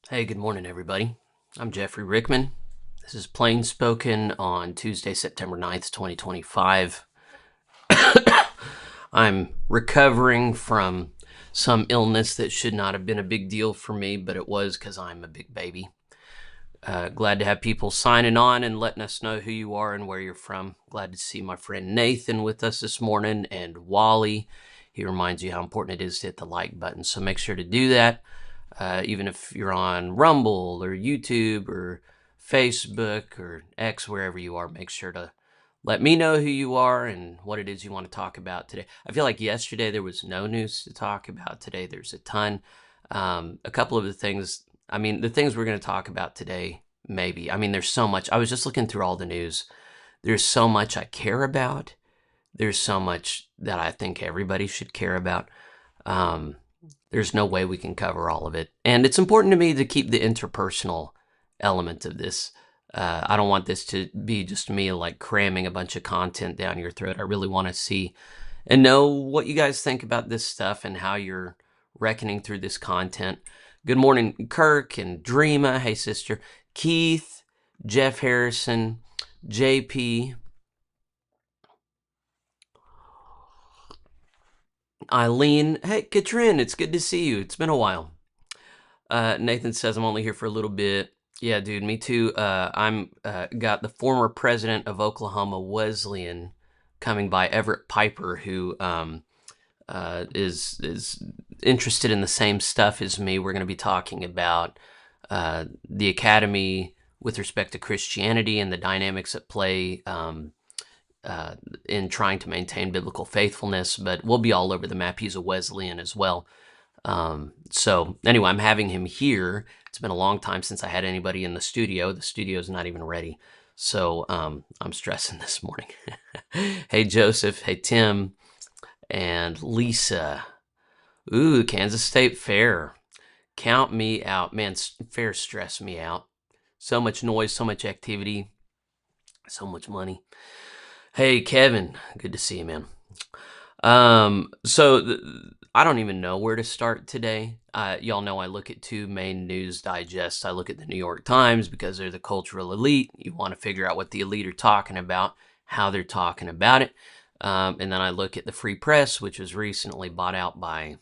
Hey, good morning, everybody. I'm Jeffrey Rickman. This is Plain Spoken on Tuesday, September 9th, 2025. I'm recovering from some illness that should not have been a big deal for me, but it was because I'm a big baby. Glad to have people signing on and letting us know who you are and where you're from. Glad to see my friend Nathan with us this morning and Wally. He reminds you how important it is to hit the like button, so make sure to do that. Even if you're on Rumble or YouTube or Facebook or X, wherever you are, make sure to let me know who you are and what it is you want to talk about today. I feel like yesterday there was no news to talk about. Today there's a ton. A couple of the things, the things we're going to talk about today, maybe. There's so much. I was just looking through all the news. There's so much I care about. There's so much that I think everybody should care about. Um, there's no way we can cover all of it. And it's important to me to keep the interpersonal element of this. I don't want this to be just me like cramming a bunch of content down your throat. I really want to see and know what you guys think about this stuff and how you're reckoning through this content. Good morning, Kirk and Dreama. Hey, sister. Keith, Jeff Harrison, JP, Eileen. Hey, Katrin, it's good to see you. It's been a while. Nathan says I'm only here for a little bit. Yeah, dude, me too. I'm got the former president of Oklahoma Wesleyan coming by, Everett Piper, who is interested in the same stuff as me. We're going to be talking about the academy with respect to Christianity and the dynamics at play in trying to maintain biblical faithfulness. But we'll be all over the map. He's a Wesleyan as well. So anyway, I'm having him here. It's been a long time since I had anybody in the studio. The studio's not even ready. So I'm stressing this morning. Hey, Joseph. Hey, Tim. And Lisa. Ooh, Kansas State Fair. Count me out. Man, fair stress me out. So much noise, so much activity, so much money. Hey, Kevin. Good to see you, man. I don't even know where to start today. Y'all know I look at two main news digests. I look at the New York Times because they're the cultural elite. You want to figure out what the elite are talking about, how they're talking about it. And then I look at the Free Press, which was recently bought out by,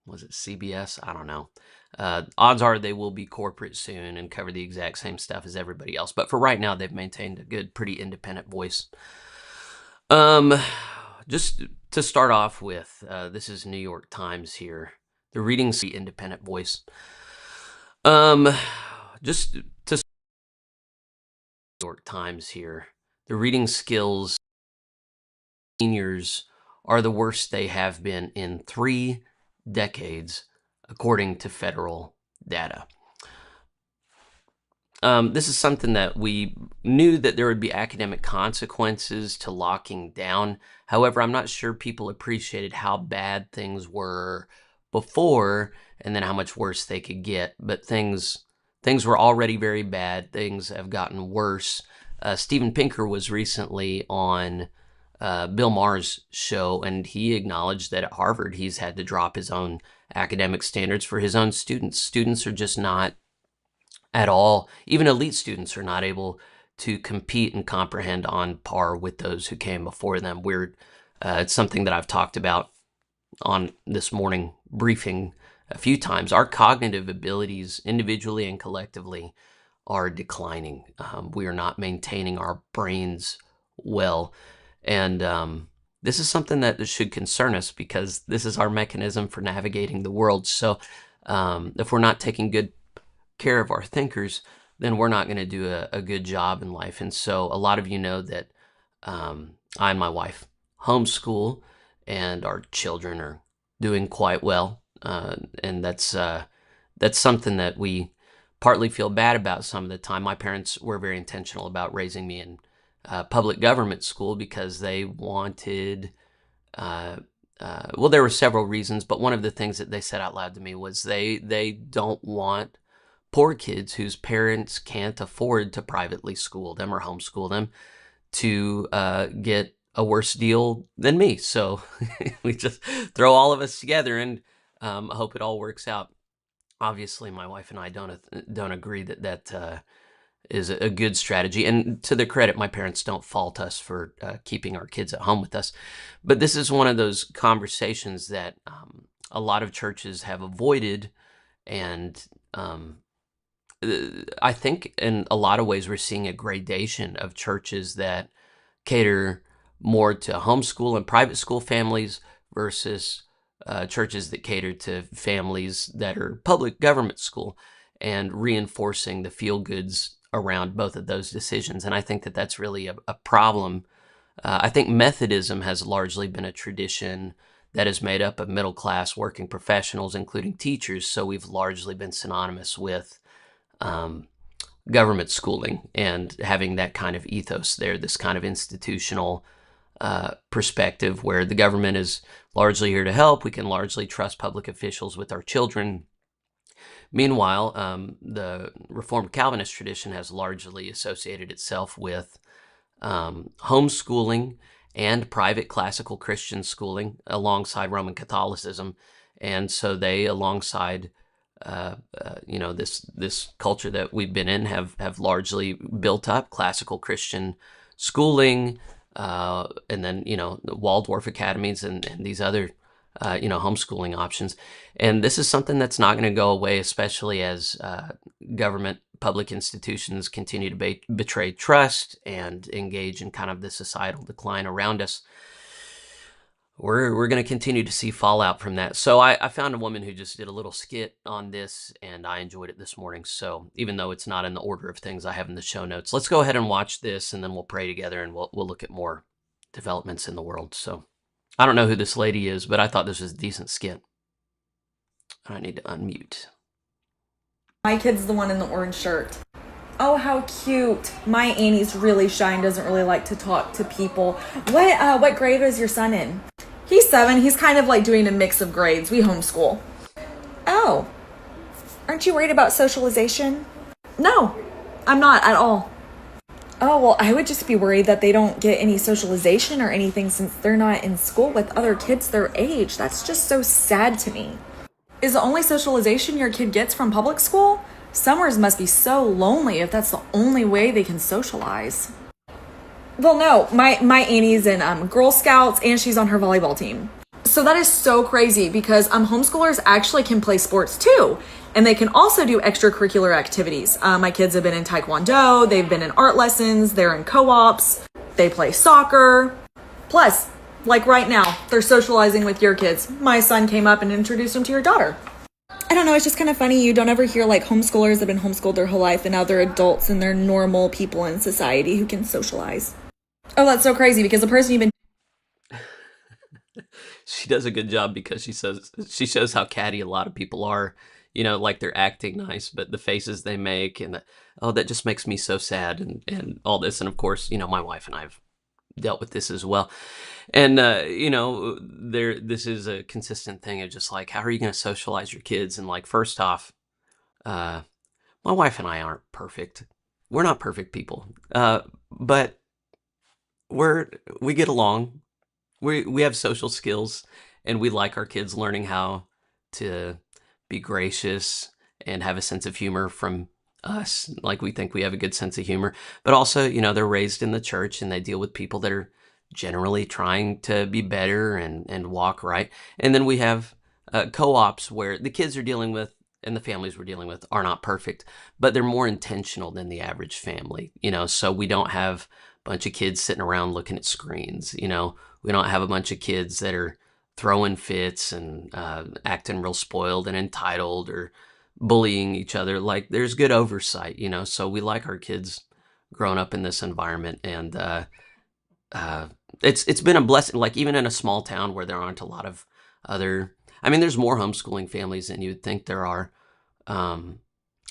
was it CBS? I don't know. Odds are they will be corporate soon and cover the exact same stuff as everybody else. But for right now, they've maintained a good, pretty independent voice. Just to start off with, this is New York Times here. The reading independent voice. Just to New York Times here. The reading skills seniors are the worst they have been in 3 decades, according to federal data. This is something that we knew that there would be academic consequences to locking down. However, I'm not sure people appreciated how bad things were before and then how much worse they could get. But things were already very bad. Things have gotten worse. Steven Pinker was recently on Bill Maher's show, and he acknowledged that at Harvard he's had to drop his own academic standards for his own students. Students are just not at all. Even elite students are not able to compete and comprehend on par with those who came before them. It's something that I've talked about on this morning briefing a few times. Our cognitive abilities, individually and collectively, are declining. We are not maintaining our brains well. And this is something that should concern us because this is our mechanism for navigating the world. So if we're not taking good care of our thinkers, then we're not going to do a good job in life. And so a lot of you know that I and my wife homeschool, and our children are doing quite well. And that's something that we partly feel bad about some of the time. My parents were very intentional about raising me in public government school because they wanted, well, there were several reasons, but one of the things that they said out loud to me was they don't want poor kids whose parents can't afford to privately school them or homeschool them to get a worse deal than me. So we just throw all of us together and hope it all works out. Obviously, my wife and I don't agree that is a good strategy. And to their credit, my parents don't fault us for keeping our kids at home with us. But this is one of those conversations that a lot of churches have avoided. And I think in a lot of ways, we're seeing a gradation of churches that cater more to homeschool and private school families versus churches that cater to families that are public government school, and reinforcing the feel goods around both of those decisions. And I think that that's really a problem. I think Methodism has largely been a tradition that is made up of middle class working professionals, including teachers. So we've largely been synonymous with um, government schooling and having that kind of ethos there, this kind of institutional perspective where the government is largely here to help. We can largely trust public officials with our children. Meanwhile, the Reformed Calvinist tradition has largely associated itself with homeschooling and private classical Christian schooling alongside Roman Catholicism. And so they, alongside this culture that we've been in, have largely built up classical Christian schooling, and then the Waldorf academies and these other homeschooling options. And this is something that's not going to go away, especially as government public institutions continue to betray trust and engage in kind of the societal decline around us. We're going to continue to see fallout from that. So I found a woman who just did a little skit on this, and I enjoyed it this morning. So even though it's not in the order of things I have in the show notes, let's go ahead and watch this, and then we'll pray together, and we'll look at more developments in the world. So I don't know who this lady is, but I thought this was a decent skit. I need to unmute. My kid's the one in the orange shirt. Oh, how cute. My Annie's really shy and doesn't really like to talk to people. What grade is your son in? He's 7. He's kind of like doing a mix of grades. We homeschool. Oh, aren't you worried about socialization? No, I'm not at all. Oh, well, I would just be worried that they don't get any socialization or anything since they're not in school with other kids their age. That's just so sad to me. Is the only socialization your kid gets from public school? Summers must be so lonely if that's the only way they can socialize. Well, no, my Annie's in Girl Scouts and she's on her volleyball team. So that is so crazy because homeschoolers actually can play sports too. And they can also do extracurricular activities. My kids have been in Taekwondo, they've been in art lessons, they're in co-ops, they play soccer. Plus, like right now, they're socializing with your kids. My son came up and introduced them to your daughter. I don't know, it's just kind of funny. You don't ever hear like homeschoolers have been homeschooled their whole life and now they're adults and they're normal people in society who can socialize. Oh, that's so crazy because the person you've been... She does a good job because she shows how catty a lot of people are. Like they're acting nice, but the faces they make and that just makes me so sad and all this. And of course, my wife and I have dealt with this as well. And, this is a consistent thing of just like, how are you going to socialize your kids? And like, first off, my wife and I aren't perfect. We're not perfect people. But we get along. We have social skills, and we like our kids learning how to be gracious and have a sense of humor from us. Like, we think we have a good sense of humor, but also, they're raised in the church and they deal with people that are generally trying to be better and walk right. And then we have co-ops where the kids are dealing with and the families we're dealing with are not perfect, but they're more intentional than the average family, so we don't have a bunch of kids sitting around looking at screens. We don't have a bunch of kids that are throwing fits and acting real spoiled and entitled or bullying each other. Like, there's good oversight, so we like our kids growing up in this environment. And it's been a blessing, like even in a small town where there aren't a lot of there's more homeschooling families than you'd think there are.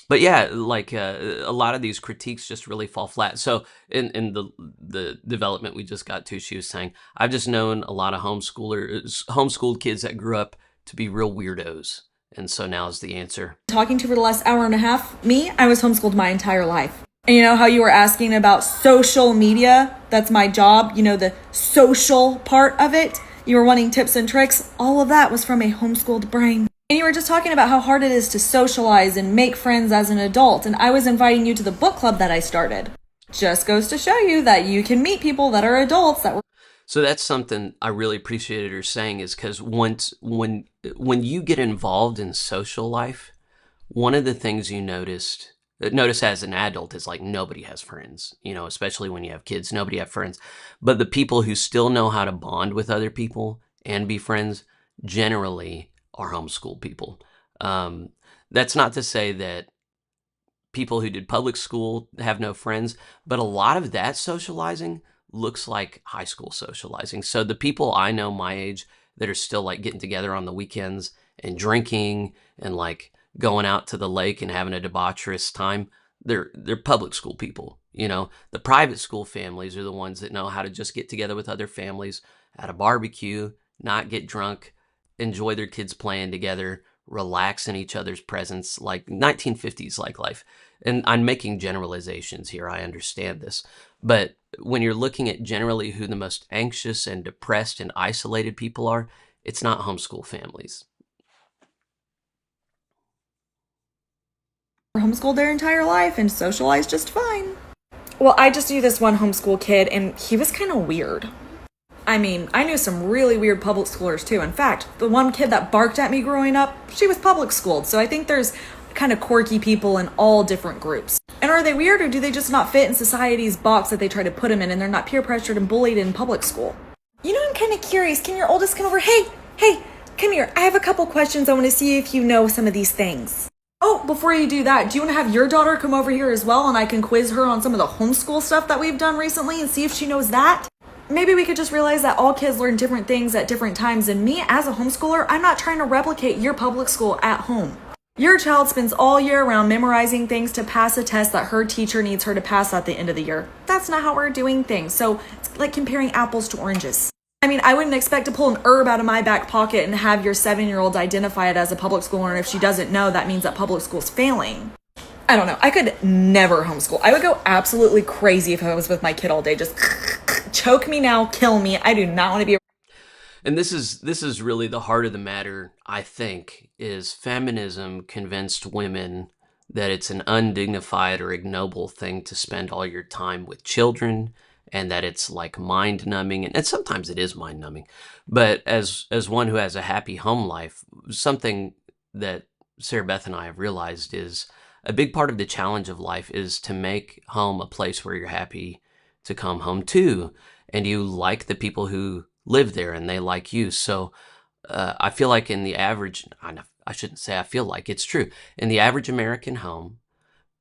But yeah, like a lot of these critiques just really fall flat. So in the development we just got to, she was saying, I've just known a lot of homeschooled kids that grew up to be real weirdos. And so now is the answer. Talking to for the last hour and a half, I was homeschooled my entire life. And you know how you were asking about social media? That's my job, the social part of it. You were wanting tips and tricks. All of that was from a homeschooled brain. And you were just talking about how hard it is to socialize and make friends as an adult, and I was inviting you to the book club that I started. Just goes to show you that you can meet people that are adults that were. So that's something I really appreciated her saying, is because when you get involved in social life, one of the things you notice as an adult is like nobody has friends, especially when you have kids, nobody have friends. But the people who still know how to bond with other people and be friends generally are homeschool people. Um, that's not to say that people who did public school have no friends, but a lot of that socializing looks like high school socializing. So the people I know my age that are still like getting together on the weekends and drinking and like going out to the lake and having a debaucherous time, they're public school people. The private school families are the ones that know how to just get together with other families at a barbecue, not get drunk, enjoy their kids playing together, relax in each other's presence, like 1950s like life. And I'm making generalizations here, I understand this. But when you're looking at generally who the most anxious and depressed and isolated people are, it's not homeschool families. Homeschooled their entire life and socialized just fine. Well, I just knew this one homeschool kid, and he was kind of weird. I mean, I knew some really weird public schoolers too. In fact, the one kid that barked at me growing up, she was public schooled. So I think there's kind of quirky people in all different groups. And are they weird, or do they just not fit in society's box that they try to put them in, and they're not peer pressured and bullied in public school? I'm kind of curious. Can your oldest come over? Hey, come here. I have a couple questions. I want to see if you know some of these things. Oh, before you do that, do you want to have your daughter come over here as well, and I can quiz her on some of the homeschool stuff that we've done recently and see if she knows that? Maybe we could just realize that all kids learn different things at different times, and me, as a homeschooler, I'm not trying to replicate your public school at home. Your child spends all year round memorizing things to pass a test that her teacher needs her to pass at the end of the year. That's not how we're doing things, so it's like comparing apples to oranges. I mean, I wouldn't expect to pull an herb out of my back pocket and have your 7-year-old identify it as a public schooler, and if she doesn't know, that means that public school's failing. I don't know. I could never homeschool. I would go absolutely crazy if I was with my kid all day. Just choke me now, kill me. I do not want to be. And this is really the heart of the matter, I think, is feminism convinced women that it's an undignified or ignoble thing to spend all your time with children, and that it's like mind numbing, and sometimes it is mind numbing. But as one who has a happy home life, something that Sarah Beth and I have realized is a big part of the challenge of life is to make home a place where you're happy to come home to, and you like the people who live there and they like you. So I feel like in the average, I shouldn't say I feel like, it's true. In the average American home,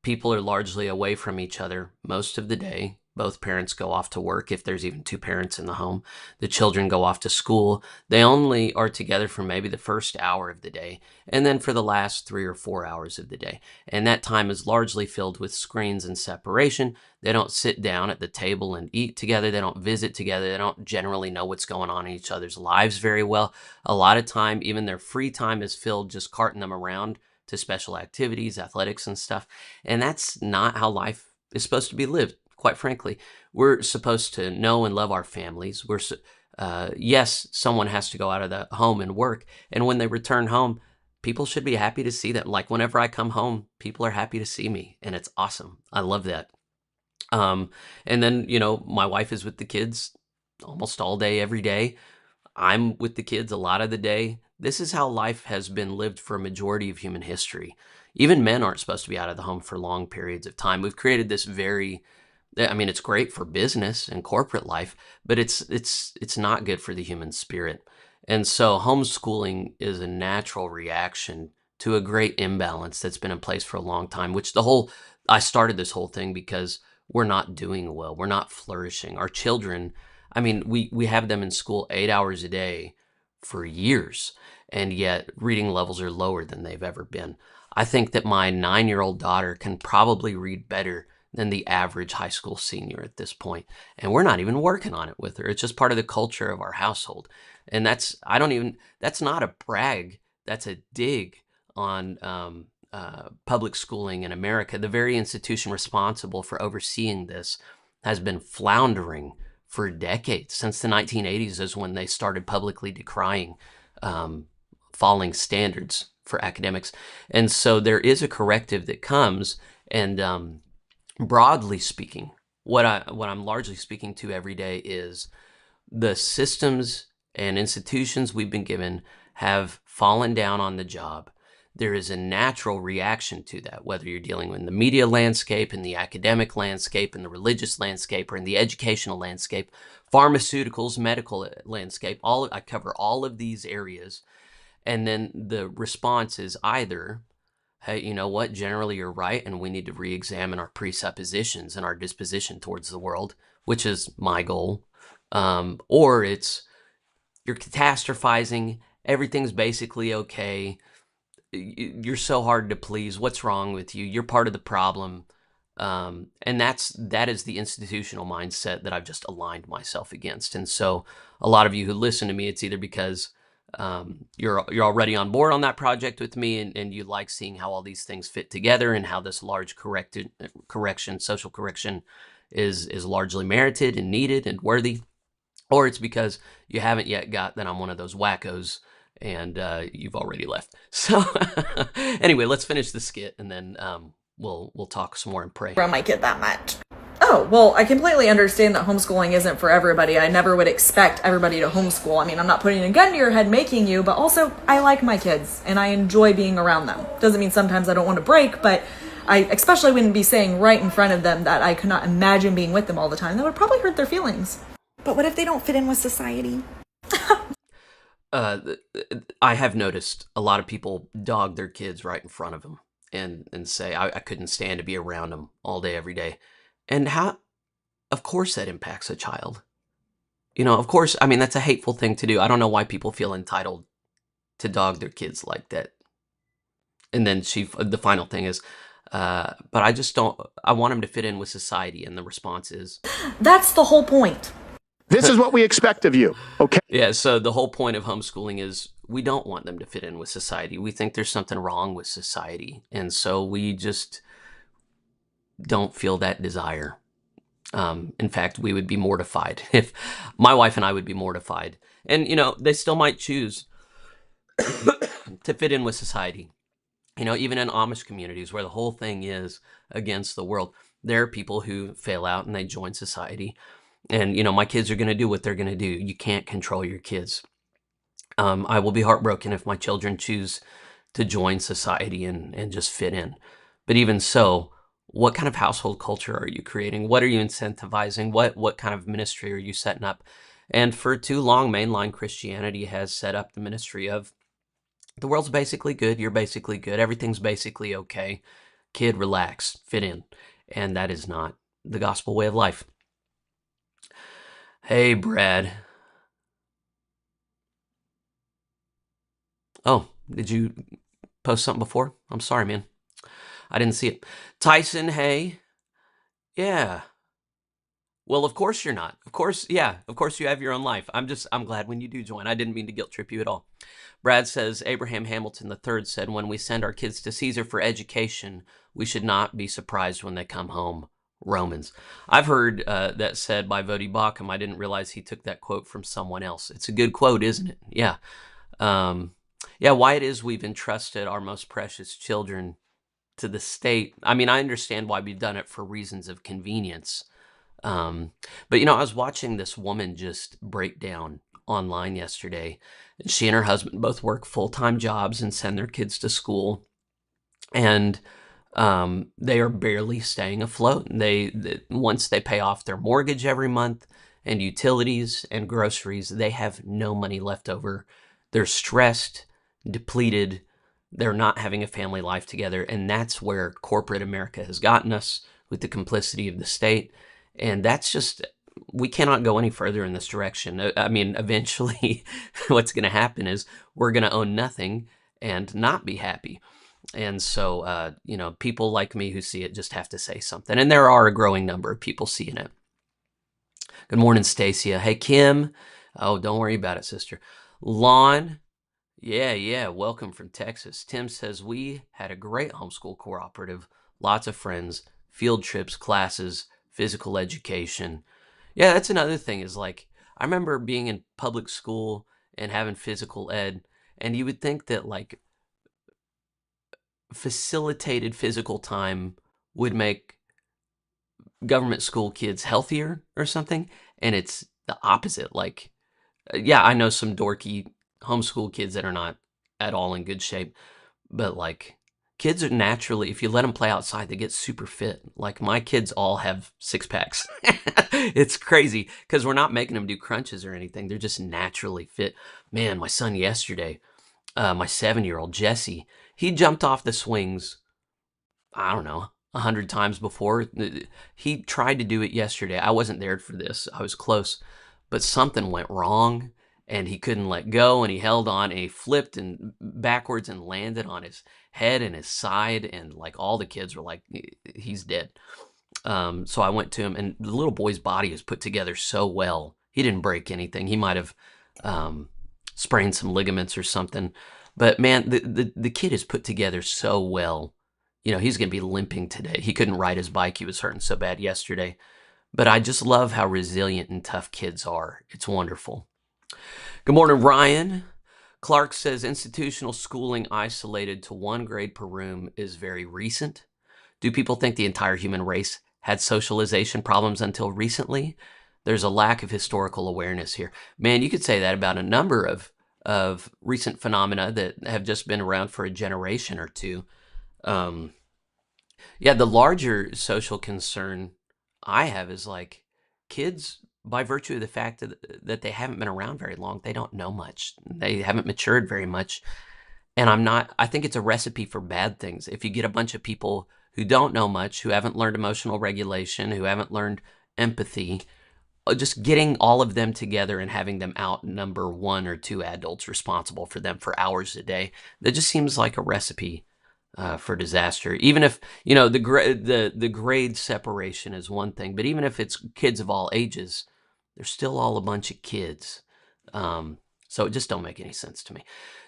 people are largely away from each other most of the day. Both parents go off to work, if there's even two parents in the home. The children go off to school. They only are together for maybe the first hour of the day, and then for the last 3 or 4 hours of the day. And that time is largely filled with screens and separation. They don't sit down at the table and eat together. They don't visit together. They don't generally know what's going on in each other's lives very well. A lot of time, even their free time is filled just carting them around to special activities, athletics and stuff. And that's not how life is supposed to be lived. Quite frankly, we're supposed to know and love our families. Yes, someone has to go out of the home and work. And when they return home, people should be happy to see them. Like whenever I come home, people are happy to see me, and it's awesome. I love that. And then, my wife is with the kids almost all day, every day. I'm with the kids a lot of the day. This is how life has been lived for a majority of human history. Even men aren't supposed to be out of the home for long periods of time. We've created this it's great for business and corporate life, but it's not good for the human spirit. And so homeschooling is a natural reaction to a great imbalance that's been in place for a long time, I started this whole thing because we're not doing well. We're not flourishing. Our children, we have them in school 8 hours a day for years, and yet reading levels are lower than they've ever been. I think that my 9-year-old daughter can probably read better than the average high school senior at this point. And we're not even working on it with her. It's just part of the culture of our household. And that's not a brag. That's a dig on public schooling in America. The very institution responsible for overseeing this has been floundering for decades. Since the 1980s is when they started publicly decrying falling standards for academics. And so there is a corrective that comes, and broadly speaking, what I'm largely speaking to every day is the systems and institutions we've been given have fallen down on the job. There is a natural reaction to that, whether you're dealing with the media landscape, in the academic landscape, in the religious landscape, or in the educational landscape, pharmaceuticals, medical landscape. I cover all of these areas. And then the response is either, hey, you know what, generally you're right, and we need to re-examine our presuppositions and our disposition towards the world, which is my goal. Or it's, you're catastrophizing, everything's basically okay, you're so hard to please, what's wrong with you, you're part of the problem. And that is the institutional mindset that I've just aligned myself against. And so a lot of you who listen to me, it's either because you're already on board on that project with me, and you like seeing how all these things fit together and how this large social correction is largely merited and needed and worthy, or it's because you haven't yet got that I'm one of those wackos and you've already left. So anyway, let's finish the skit, and then we'll talk some more and pray. From my kid that much. Oh, well, I completely understand that homeschooling isn't for everybody. I never would expect everybody to homeschool. I mean, I'm not putting a gun to your head making you, but also I like my kids and I enjoy being around them. Doesn't mean sometimes I don't want to break, but I especially wouldn't be saying right in front of them that I could not imagine being with them all the time. That would probably hurt their feelings. But what if they don't fit in with society? I have noticed a lot of people dog their kids right in front of them and say, I couldn't stand to be around them all day, every day. And how, of course that impacts a child. You know, of course, I mean, that's a hateful thing to do. I don't know why people feel entitled to dog their kids like that. And then the final thing is, but I just don't, I want them to fit in with society. And the response is, that's the whole point. This is what we expect of you, okay? Yeah, so the whole point of homeschooling is we don't want them to fit in with society. We think there's something wrong with society. And so we just don't feel that desire. In fact, we would be mortified if my wife and I would be mortified. And, you know, they still might choose to fit in with society. You know, even in Amish communities where the whole thing is against the world, there are people who fail out and they join society. And, you know, my kids are going to do what they're going to do. You can't control your kids. I will be heartbroken if my children choose to join society and just fit in. But even so, what kind of household culture are you creating? What are you incentivizing? What kind of ministry are you setting up? And for too long, mainline Christianity has set up the ministry of the world's basically good, you're basically good, everything's basically okay. Kid, relax, fit in. And that is not the gospel way of life. Hey, Brad. Oh, did you post something before? I'm sorry, man. I didn't see it. Tyson, hey. Yeah. Well, of course you're not. Of course, yeah. Of course you have your own life. I'm glad when you do join. I didn't mean to guilt trip you at all. Brad says, Abraham Hamilton III said, when we send our kids to Caesar for education, we should not be surprised when they come home. Romans. I've heard that said by Vodi Bakum. I didn't realize he took that quote from someone else. It's a good quote, isn't it? Yeah. Yeah, why it is we've entrusted our most precious children to the state. I mean, I understand why we've done it for reasons of convenience. But, you know, I was watching this woman just break down online yesterday. She and her husband both work full-time jobs and send their kids to school. And they are barely staying afloat. Once they pay off their mortgage every month and utilities and groceries, they have no money left over. They're stressed, depleted. They're not having a family life together. And that's where corporate America has gotten us, with the complicity of the state. And that's just, we cannot go any further in this direction. I mean, eventually what's going to happen is we're going to own nothing and not be happy. And so, you know, people like me who see it just have to say something. And there are a growing number of people seeing it. Good morning, Stacia. Hey, Kim. Oh, don't worry about it, sister. Lon. Yeah. Welcome from Texas. Tim says, we had a great homeschool cooperative. Lots of friends, field trips, classes, physical education. Yeah, that's another thing is like, I remember being in public school and having physical ed. And you would think that like facilitated physical time would make government school kids healthier or something, and it's the opposite. Like, yeah, I know some dorky homeschool kids that are not at all in good shape, but like kids are naturally, if you let them play outside, they get super fit. Like my kids all have six packs. It's crazy because we're not making them do crunches or anything. They're just naturally fit. Man, my son yesterday, my 7-year-old Jesse, he jumped off the swings, I don't know, 100 times before. He tried to do it yesterday. I wasn't there for this. I was close, but something went wrong and he couldn't let go and he held on and he flipped and backwards and landed on his head and his side, and like all the kids were like, he's dead. So I went to him, and the little boy's body is put together so well. He didn't break anything. He might have sprained some ligaments or something, but man, the kid is put together so well. You know, he's going to be limping today. He couldn't ride his bike. He was hurting so bad yesterday. But I just love how resilient and tough kids are. It's wonderful. Good morning, Ryan. Clark says institutional schooling isolated to one grade per room is very recent. Do people think the entire human race had socialization problems until recently? There's a lack of historical awareness here. Man, you could say that about a number of recent phenomena that have just been around for a generation or two. Yeah, the larger social concern I have is like kids, by virtue of the fact that they haven't been around very long, they don't know much. They haven't matured very much. And I think it's a recipe for bad things. If you get a bunch of people who don't know much, who haven't learned emotional regulation, who haven't learned empathy, just getting all of them together and having them outnumber one or two adults responsible for them for hours a day, that just seems like a recipe for disaster. Even if, you know, the grade separation is one thing, but even if it's kids of all ages, they're still all a bunch of kids. So it just don't make any sense to me.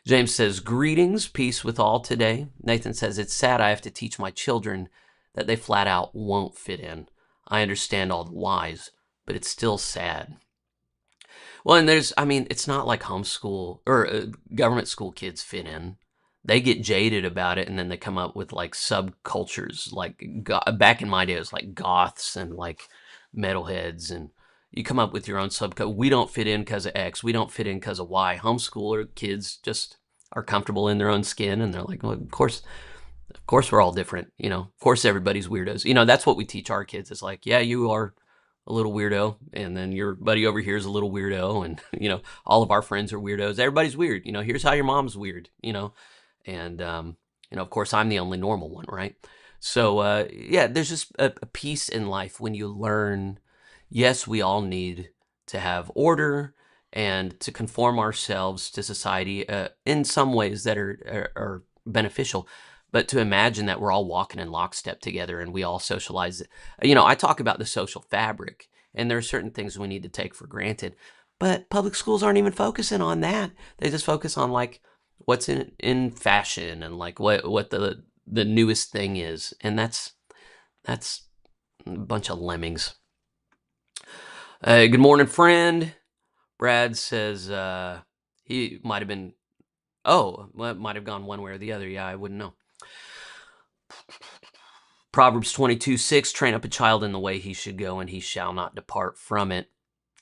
James says, greetings, peace with all today. Nathan says, it's sad I have to teach my children that they flat out won't fit in. I understand all the whys, but it's still sad. Well, and it's not like homeschool or government school kids fit in. They get jaded about it, and then they come up with like subcultures. Like back in my day, it was like goths and like metalheads, and you come up with your own subculture. We don't fit in because of X. We don't fit in because of Y. Homeschooler kids just are comfortable in their own skin, and they're like, well, of course, we're all different. You know, of course, everybody's weirdos. You know, that's what we teach our kids. It's like, yeah, you are a little weirdo, and then your buddy over here is a little weirdo, and you know, all of our friends are weirdos. Everybody's weird. You know, here's how your mom's weird. You know, and you know, of course, I'm the only normal one, right? So yeah, there's just a peace in life when you learn. Yes, we all need to have order and to conform ourselves to society in some ways that are beneficial. But to imagine that we're all walking in lockstep together and we all socialize. You know, I talk about the social fabric, and there are certain things we need to take for granted. But public schools aren't even focusing on that. They just focus on like what's in fashion and like what the newest thing is, and that's a bunch of lemmings. Good morning, friend. Brad says he might have been. Oh, well, it might have gone one way or the other. Yeah, I wouldn't know. Proverbs 22:6, train up a child in the way he should go, and he shall not depart from it.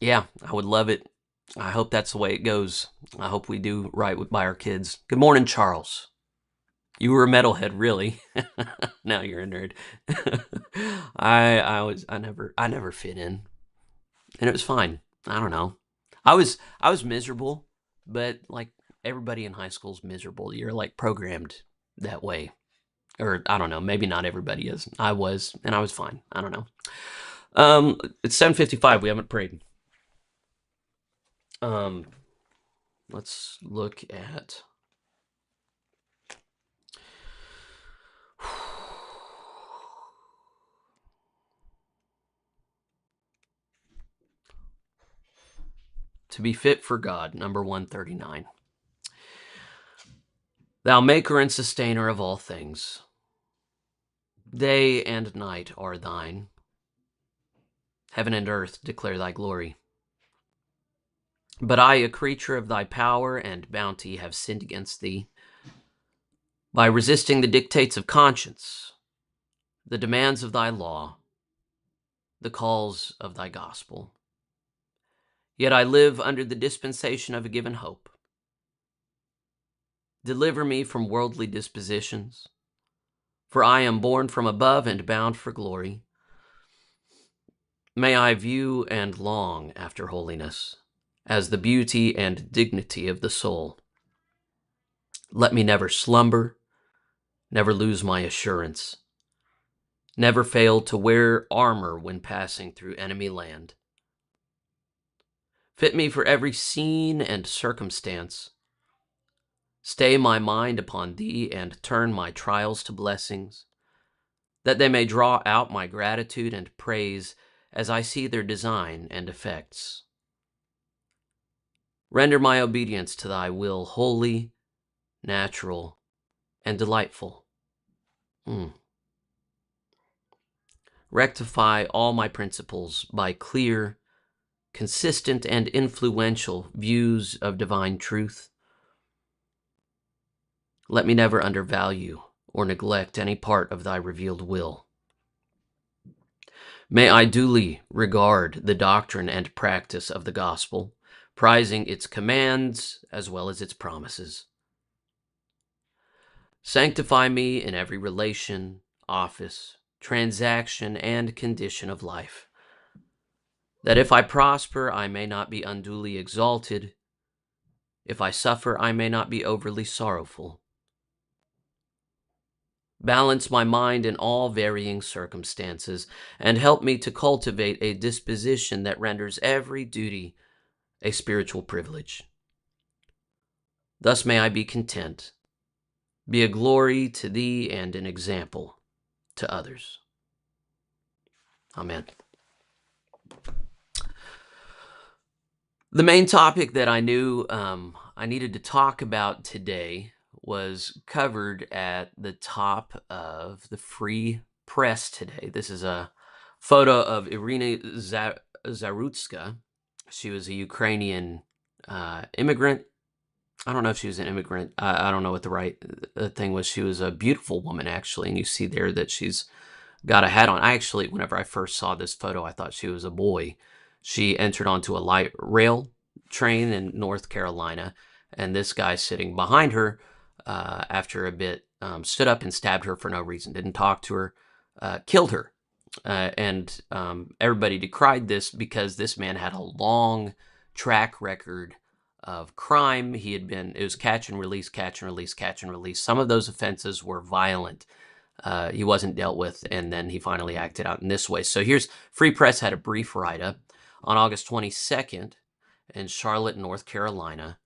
Yeah, I would love it. I hope that's the way it goes. I hope we do right by our kids. Good morning, Charles. You were a metalhead, really. Now you're a nerd. I never fit in, and it was fine. I don't know. I was miserable, but like everybody in high school's miserable. You're like programmed that way. Or I don't know, maybe not everybody is. I was, and I was fine. I don't know. It's 7:55. We haven't prayed. Let's look at to be fit for God, number 139. Thou maker and sustainer of all things, day and night are thine. Heaven and earth declare thy glory. But I, a creature of thy power and bounty, have sinned against thee by resisting the dictates of conscience, the demands of thy law, the calls of thy gospel. Yet I live under the dispensation of a given hope. Deliver me from worldly dispositions, for I am born from above and bound for glory. May I view and long after holiness as the beauty and dignity of the soul. Let me never slumber, never lose my assurance, never fail to wear armor when passing through enemy land. Fit me for every scene and circumstance. Stay my mind upon thee and turn my trials to blessings, that they may draw out my gratitude and praise as I see their design and effects. Render my obedience to thy will holy, natural, and delightful. Rectify all my principles by clear, consistent, and influential views of divine truth. Let me never undervalue or neglect any part of thy revealed will. May I duly regard the doctrine and practice of the gospel, prizing its commands as well as its promises. Sanctify me in every relation, office, transaction, and condition of life, that if I prosper, I may not be unduly exalted. If I suffer, I may not be overly sorrowful. Balance my mind in all varying circumstances, and help me to cultivate a disposition that renders every duty a spiritual privilege. Thus may I be content, be a glory to thee and an example to others. Amen. The main topic that I knew I needed to talk about today was covered at the top of the Free Press today. This is a photo of Irina Zarutska. She was a Ukrainian immigrant. I don't know if she was an immigrant. I don't know what the right thing was. She was a beautiful woman, actually, and you see there that she's got a hat on. I actually, whenever I first saw this photo, I thought she was a boy. She entered onto a light rail train in North Carolina, and this guy sitting behind her, after a bit, stood up and stabbed her for no reason, didn't talk to her, killed her. And everybody decried this because this man had a long track record of crime. It was catch and release, catch and release, catch and release. Some of those offenses were violent. He wasn't dealt with, and then he finally acted out in this way. So here's Free Press had a brief write-up. On August 22nd in Charlotte, North Carolina,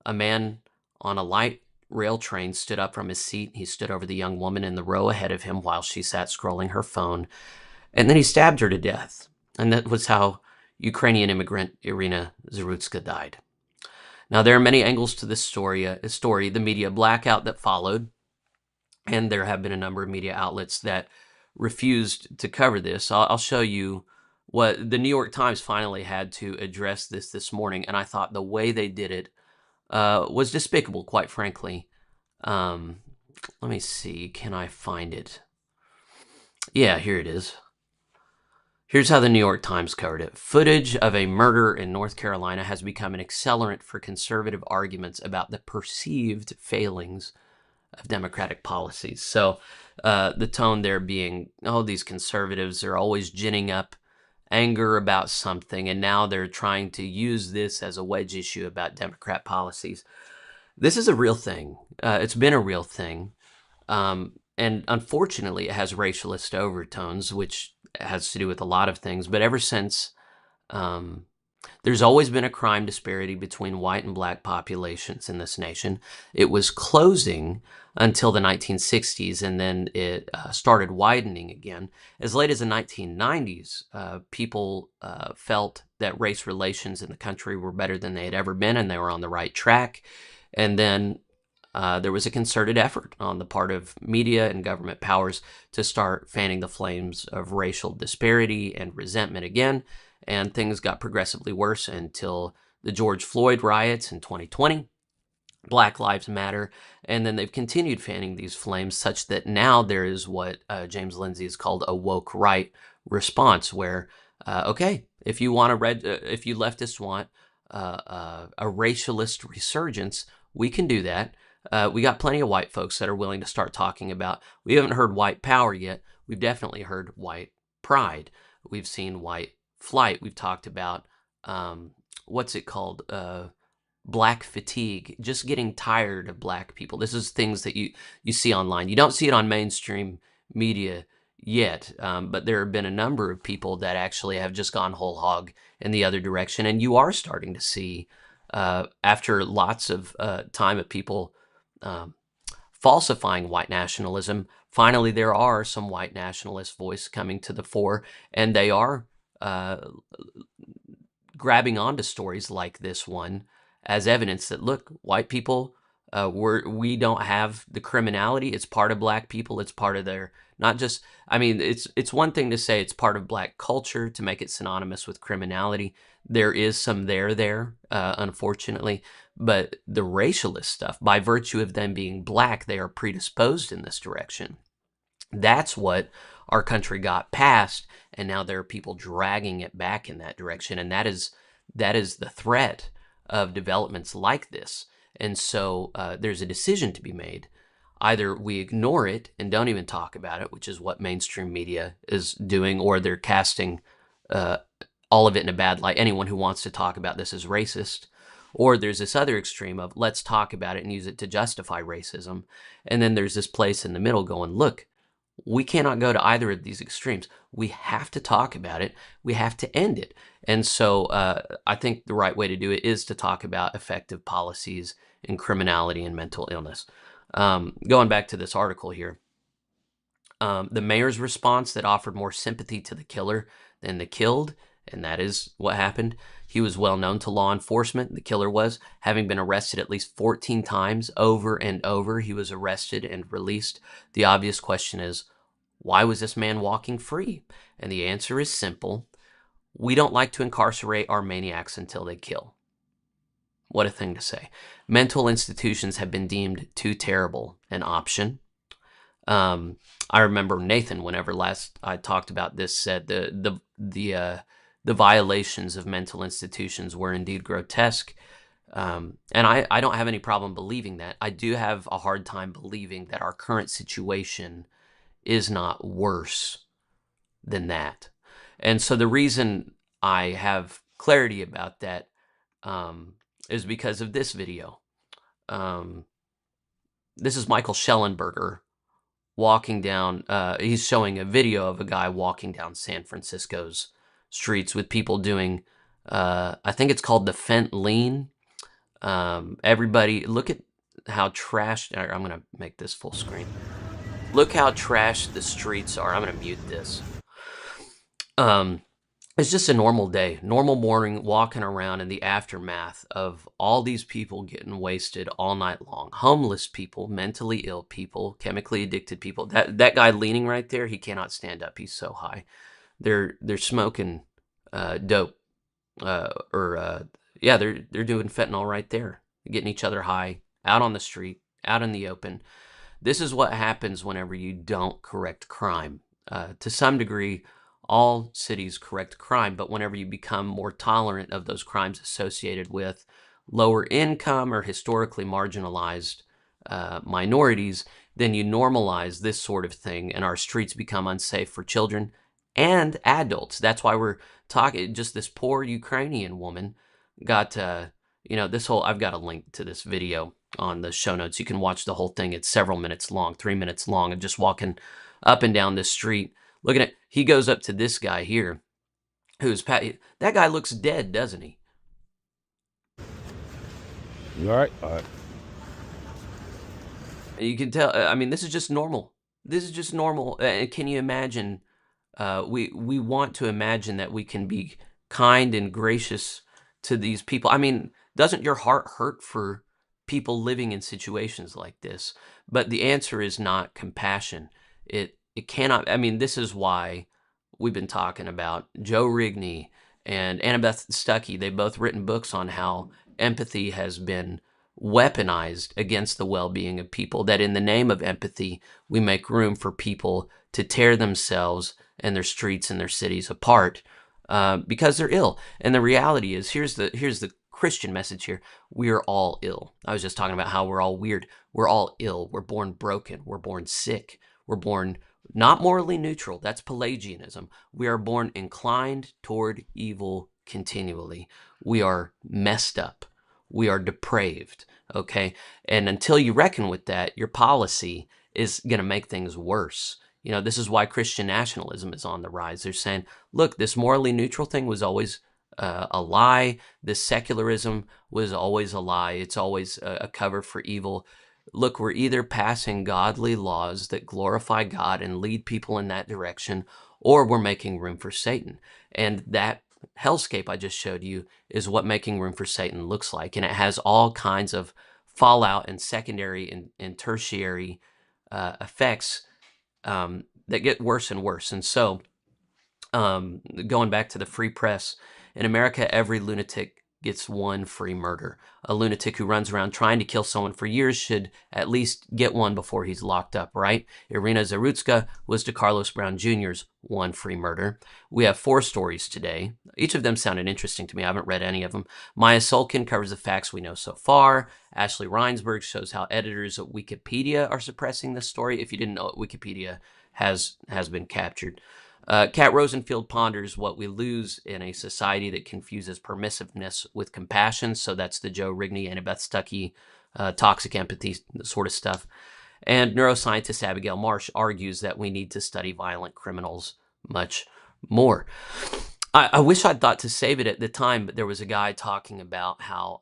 a man on a light rail train stood up from his seat. He stood over the young woman in the row ahead of him while she sat scrolling her phone, and then he stabbed her to death. And that was how Ukrainian immigrant Irina Zarutska died. Now, there are many angles to this story. The media blackout that followed, and there have been a number of media outlets that refused to cover this. I'll show you what the New York Times finally had to address this morning, and I thought the way they did it was despicable, quite frankly. Let me see. Can I find it? Yeah, here it is. Here's how the New York Times covered it. Footage of a murder in North Carolina has become an accelerant for conservative arguments about the perceived failings of Democratic policies. So the tone there being, oh, these conservatives are always ginning up anger about something, and now they're trying to use this as a wedge issue about Democrat policies. This is a real thing. It's been a real thing. And unfortunately, it has racialist overtones, which has to do with a lot of things. But ever since, there's always been a crime disparity between white and black populations in this nation. It was closing until the 1960s, and then it started widening again. As late as the 1990s, people felt that race relations in the country were better than they had ever been, and they were on the right track. And then there was a concerted effort on the part of media and government powers to start fanning the flames of racial disparity and resentment again, and things got progressively worse until the George Floyd riots in 2020, Black Lives Matter, and then they've continued fanning these flames such that now there is what James Lindsay has called a woke right response, where okay, if you want if you leftists want a racialist resurgence, we can do that. We got plenty of white folks that are willing to start talking about. We haven't heard white power yet. We've definitely heard white pride. We've seen white flight. We've talked about what's it called? Black fatigue, just getting tired of black people. This is things that you see online. You don't see it on mainstream media yet, but there have been a number of people that actually have just gone whole hog in the other direction, and you are starting to see, after lots of time of people falsifying white nationalism, finally there are some white nationalist voice coming to the fore, and they are grabbing onto stories like this one as evidence that, look, white people, we don't have the criminality. It's part of black people. It's part of their, not just, I mean, it's one thing to say it's part of black culture, to make it synonymous with criminality. There is some there, unfortunately, but the racialist stuff, by virtue of them being black, they are predisposed in this direction. That's what our country got past, and now there are people dragging it back in that direction, and that is the threat of developments like this. And so there's a decision to be made. Either we ignore it and don't even talk about it, which is what mainstream media is doing, or they're casting all of it in a bad light. Anyone who wants to talk about this is racist. Or there's this other extreme of let's talk about it and use it to justify racism. And then there's this place in the middle going, look, we cannot go to either of these extremes. We have to talk about it. We have to end it. And so I think the right way to do it is to talk about effective policies in criminality and mental illness. Going back to this article here, the mayor's response that offered more sympathy to the killer than the killed, and that is what happened. He was well known to law enforcement, the killer was, having been arrested at least 14 times over and over. He was arrested and released. The obvious question is, why was this man walking free? And the answer is simple. We don't like to incarcerate our maniacs until they kill. What a thing to say. Mental institutions have been deemed too terrible an option. I remember Nathan, whenever last I talked about this, said the violations of mental institutions were indeed grotesque. And I don't have any problem believing that. I do have a hard time believing that our current situation is not worse than that. And so the reason I have clarity about that is because of this video. This is Michael Schellenberger walking down. He's showing a video of a guy walking down San Francisco's streets with people doing, I think it's called the Fent Lean. Everybody, look at how trashed. I'm going to make this full screen. Look how trashed the streets are. I'm going to mute this. It's just a normal day, normal morning, walking around in the aftermath of all these people getting wasted all night long. Homeless people, mentally ill people, chemically addicted people. That guy leaning right there, he cannot stand up. He's so high. They're smoking dope, yeah, they're doing fentanyl right there, getting each other high, out on the street, out in the open. This is what happens whenever you don't correct crime. To some degree, all cities correct crime, but whenever you become more tolerant of those crimes associated with lower income or historically marginalized minorities, then you normalize this sort of thing, and our streets become unsafe for children and adults. That's why we're talking, just this poor Ukrainian woman got, this whole, I've got a link to this video on the show notes. You can watch the whole thing. It's several minutes long, 3 minutes long, of just walking up and down this street. Looking at, he goes up to this guy here, that guy looks dead, doesn't he? You all right? All right. And you can tell, I mean, this is just normal. This is just normal. Can you imagine, we want to imagine that we can be kind and gracious to these people. I mean, doesn't your heart hurt for people living in situations like this? But the answer is not compassion. It cannot. I mean, this is why we've been talking about Joe Rigney and Annabeth Stuckey, they've both written books on how empathy has been weaponized against the well-being of people, that in the name of empathy, we make room for people to tear themselves and their streets and their cities apart because they're ill. And the reality is, here's the Christian message here. We are all ill. I was just talking about how we're all weird. We're all ill. We're born broken. We're born sick. We're born not morally neutral. That's Pelagianism. We are born inclined toward evil continually. We are messed up. We are depraved. Okay. And until you reckon with that, your policy is going to make things worse. You know, this is why Christian nationalism is on the rise. They're saying, look, this morally neutral thing was always a lie. This secularism was always a lie. It's always a cover for evil. Look, we're either passing godly laws that glorify God and lead people in that direction, or we're making room for Satan. And that hellscape I just showed you is what making room for Satan looks like. And it has all kinds of fallout and secondary and tertiary effects that get worse and worse. And so, going back to the free press, in America, every lunatic gets one free murder. A lunatic who runs around trying to kill someone for years should at least get one before he's locked up, right? Irina Zarutska was to Carlos Brown Jr.'s one free murder. We have 4 stories today. Each of them sounded interesting to me. I haven't read any of them. Maya Solkin covers the facts we know so far. Ashley Reinsberg shows how editors at Wikipedia are suppressing this story. If you didn't know it, Wikipedia has been captured. Kat Rosenfield ponders what we lose in a society that confuses permissiveness with compassion. So that's the Joe Rigney, Annabeth Stuckey, toxic empathy sort of stuff. And neuroscientist Abigail Marsh argues that we need to study violent criminals much more. I wish I'd thought to save it at the time, but there was a guy talking about how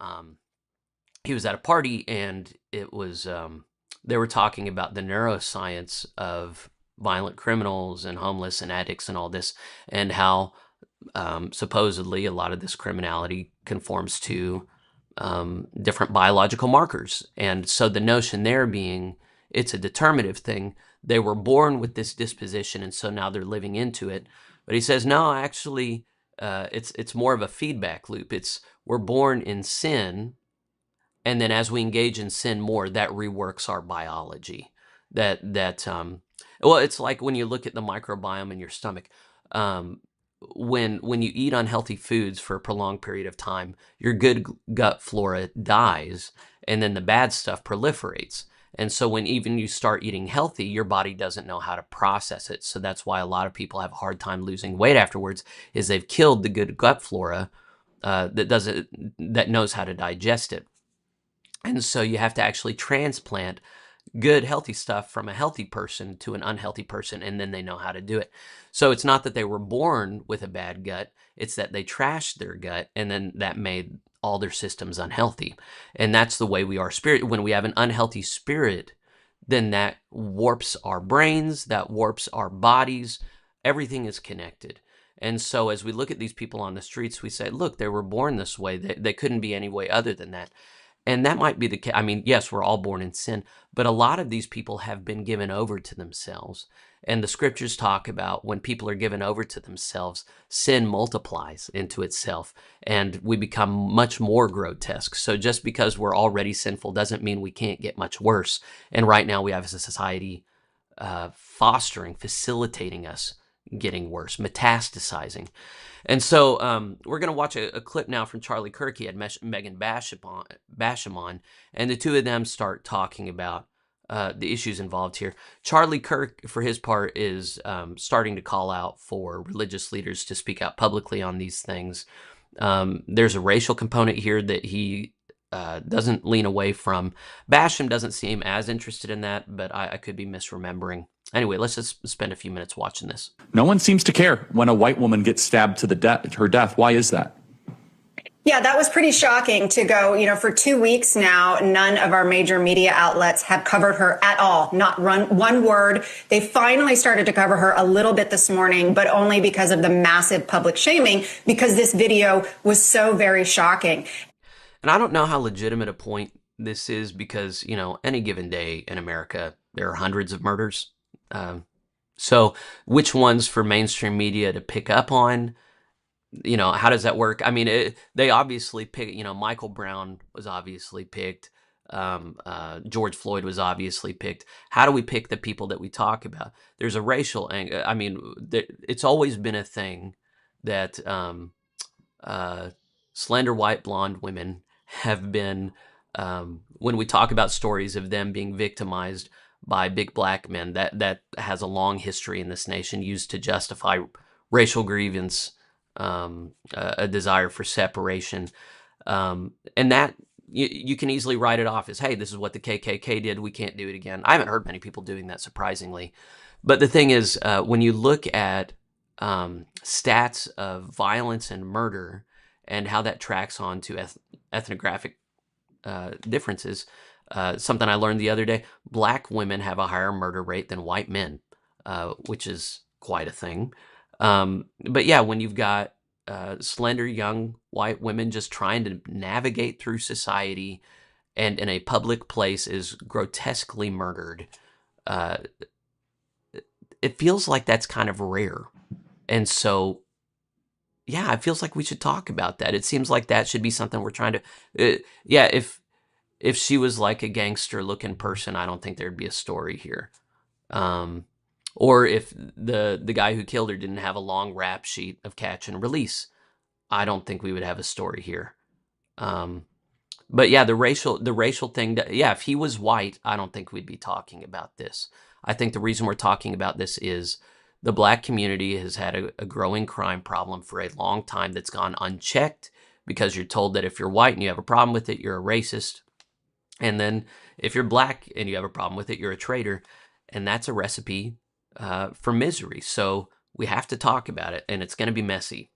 he was at a party and it was they were talking about the neuroscience of violent criminals and homeless and addicts and all this, and how supposedly a lot of this criminality conforms to different biological markers. And so the notion there being it's a determinative thing. They were born with this disposition, and so now they're living into it. But he says, no, actually, it's more of a feedback loop. It's we're born in sin, and then as we engage in sin more, that reworks our biology. Well, it's like when you look at the microbiome in your stomach. When you eat unhealthy foods for a prolonged period of time, your good gut flora dies, and then the bad stuff proliferates. And so when even you start eating healthy, your body doesn't know how to process it. So that's why a lot of people have a hard time losing weight afterwards, is they've killed the good gut flora that knows how to digest it. And so you have to actually transplant good, healthy stuff from a healthy person to an unhealthy person, and then they know how to do it. So it's not that they were born with a bad gut, it's that they trashed their gut, and then that made all their systems unhealthy. And that's the way we are spirit. When we have an unhealthy spirit, then that warps our brains, that warps our bodies. Everything is connected. And so as we look at these people on the streets, we say, look, they were born this way. They couldn't be any way other than that. And that might be the case. I mean, yes, we're all born in sin, but a lot of these people have been given over to themselves. And the scriptures talk about when people are given over to themselves, sin multiplies into itself, and we become much more grotesque. So just because we're already sinful doesn't mean we can't get much worse. And right now we have a society facilitating us getting worse, metastasizing. And so we're going to watch a clip now from Charlie Kirk. He had Megan Basham on, and the two of them start talking about the issues involved here. Charlie Kirk, for his part, is starting to call out for religious leaders to speak out publicly on these things. There's a racial component here that he doesn't lean away from. Basham doesn't seem as interested in that, but I could be misremembering. Anyway, let's just spend a few minutes watching this. No one seems to care when a white woman gets stabbed to her death. Why is that? Yeah, that was pretty shocking to go, for 2 weeks now, none of our major media outlets have covered her at all, not one word. They finally started to cover her a little bit this morning, but only because of the massive public shaming, because this video was so very shocking. And I don't know how legitimate a point this is because, any given day in America, there are hundreds of murders. So which ones for mainstream media to pick up on? how does that work? I mean, they obviously pick. Michael Brown was obviously picked. George Floyd was obviously picked. How do we pick the people that we talk about? There's a racial angle. I mean, it's always been a thing that uh, slender white blonde women have been, when we talk about stories of them being victimized by big black men, that has a long history in this nation, used to justify racial grievance, a desire for separation, and that you can easily write it off as, hey, this is what the KKK did, we can't do it again. I haven't heard many people doing that, surprisingly. But the thing is, when you look at stats of violence and murder and how that tracks on to ethnographic differences, something I learned the other day, black women have a higher murder rate than white men, which is quite a thing. But yeah, when you've got slender young white women just trying to navigate through society and in a public place is grotesquely murdered, uh, it feels like that's kind of rare. And so, yeah, it feels like we should talk about that. It seems like that should be something we're trying to. Yeah, if she was like a gangster looking person, I don't think there'd be a story here. Um, or if the guy who killed her didn't have a long rap sheet of catch and release, I don't think we would have a story here. Um, but yeah, the racial thing. Yeah, if he was white, I don't think we'd be talking about this. I think the reason we're talking about this is the black community has had a growing crime problem for a long time that's gone unchecked because you're told that if you're white and you have a problem with it, you're a racist. And then if you're black and you have a problem with it, you're a traitor. And that's a recipe for misery. So we have to talk about it, and it's going to be messy.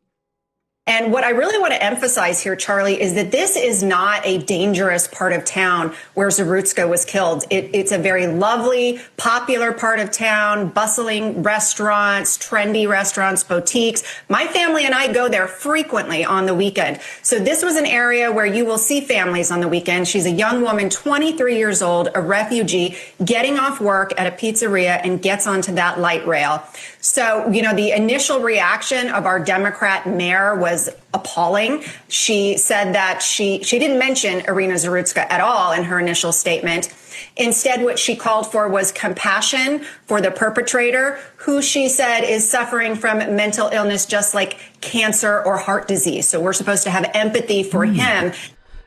And what I really want to emphasize here, Charlie, is that this is not a dangerous part of town where Zarutska was killed. It's a very lovely, popular part of town, bustling restaurants, trendy restaurants, boutiques. My family and I go there frequently on the weekend. So this was an area where you will see families on the weekend. She's a young woman, 23 years old, a refugee, getting off work at a pizzeria and gets onto that light rail. So, the initial reaction of our Democrat mayor was appalling. She said that she didn't mention Irina Zarutska at all in her initial statement. Instead, what she called for was compassion for the perpetrator, who she said is suffering from mental illness, just like cancer or heart disease. So we're supposed to have empathy for him.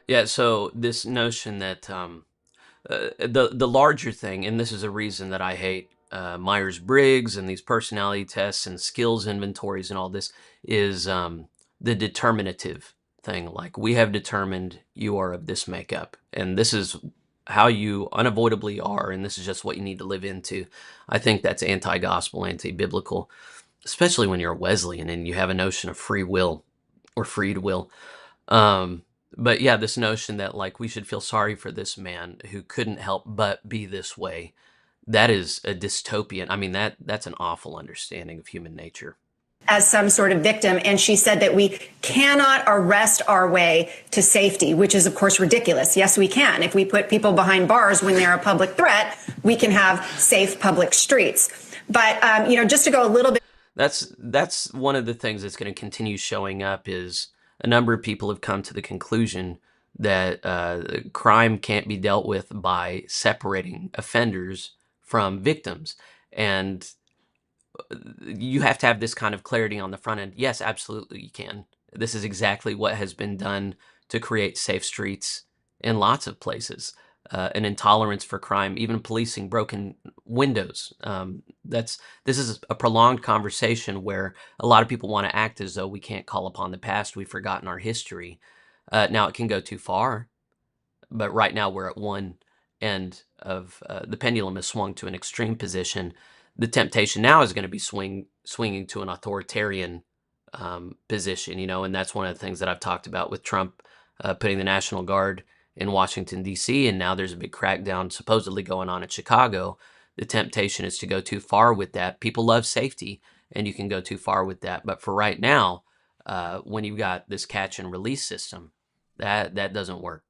Yeah, so this notion that the larger thing, and this is a reason that I hate Myers-Briggs and these personality tests and skills inventories and all this, is the determinative thing. Like, we have determined you are of this makeup, and this is how you unavoidably are, and this is just what you need to live into. I think that's anti-gospel, anti-biblical, especially when you're a Wesleyan and you have a notion of free will or freed will. But yeah, this notion that like we should feel sorry for this man who couldn't help but be this way, that is a dystopian. I mean, that's an awful understanding of human nature. As some sort of victim. And she said that we cannot arrest our way to safety, which is, of course, ridiculous. Yes, we can. If we put people behind bars when they're a public threat, we can have safe public streets. But, just to go a little bit. That's one of the things that's going to continue showing up is a number of people have come to the conclusion that crime can't be dealt with by separating offenders from victims. And you have to have this kind of clarity on the front end. Yes, absolutely you can. This is exactly what has been done to create safe streets in lots of places. An intolerance for crime, even policing broken windows. This is a prolonged conversation where a lot of people want to act as though we can't call upon the past, we've forgotten our history. Now it can go too far, but right now we're at one end of the pendulum has swung to an extreme position. The temptation now is going to be swinging to an authoritarian position, and that's one of the things that I've talked about with Trump putting the National Guard in Washington, D.C., and now there's a big crackdown supposedly going on in Chicago. The temptation is to go too far with that. People love safety, and you can go too far with that. But for right now, when you've got this catch and release system, that doesn't work.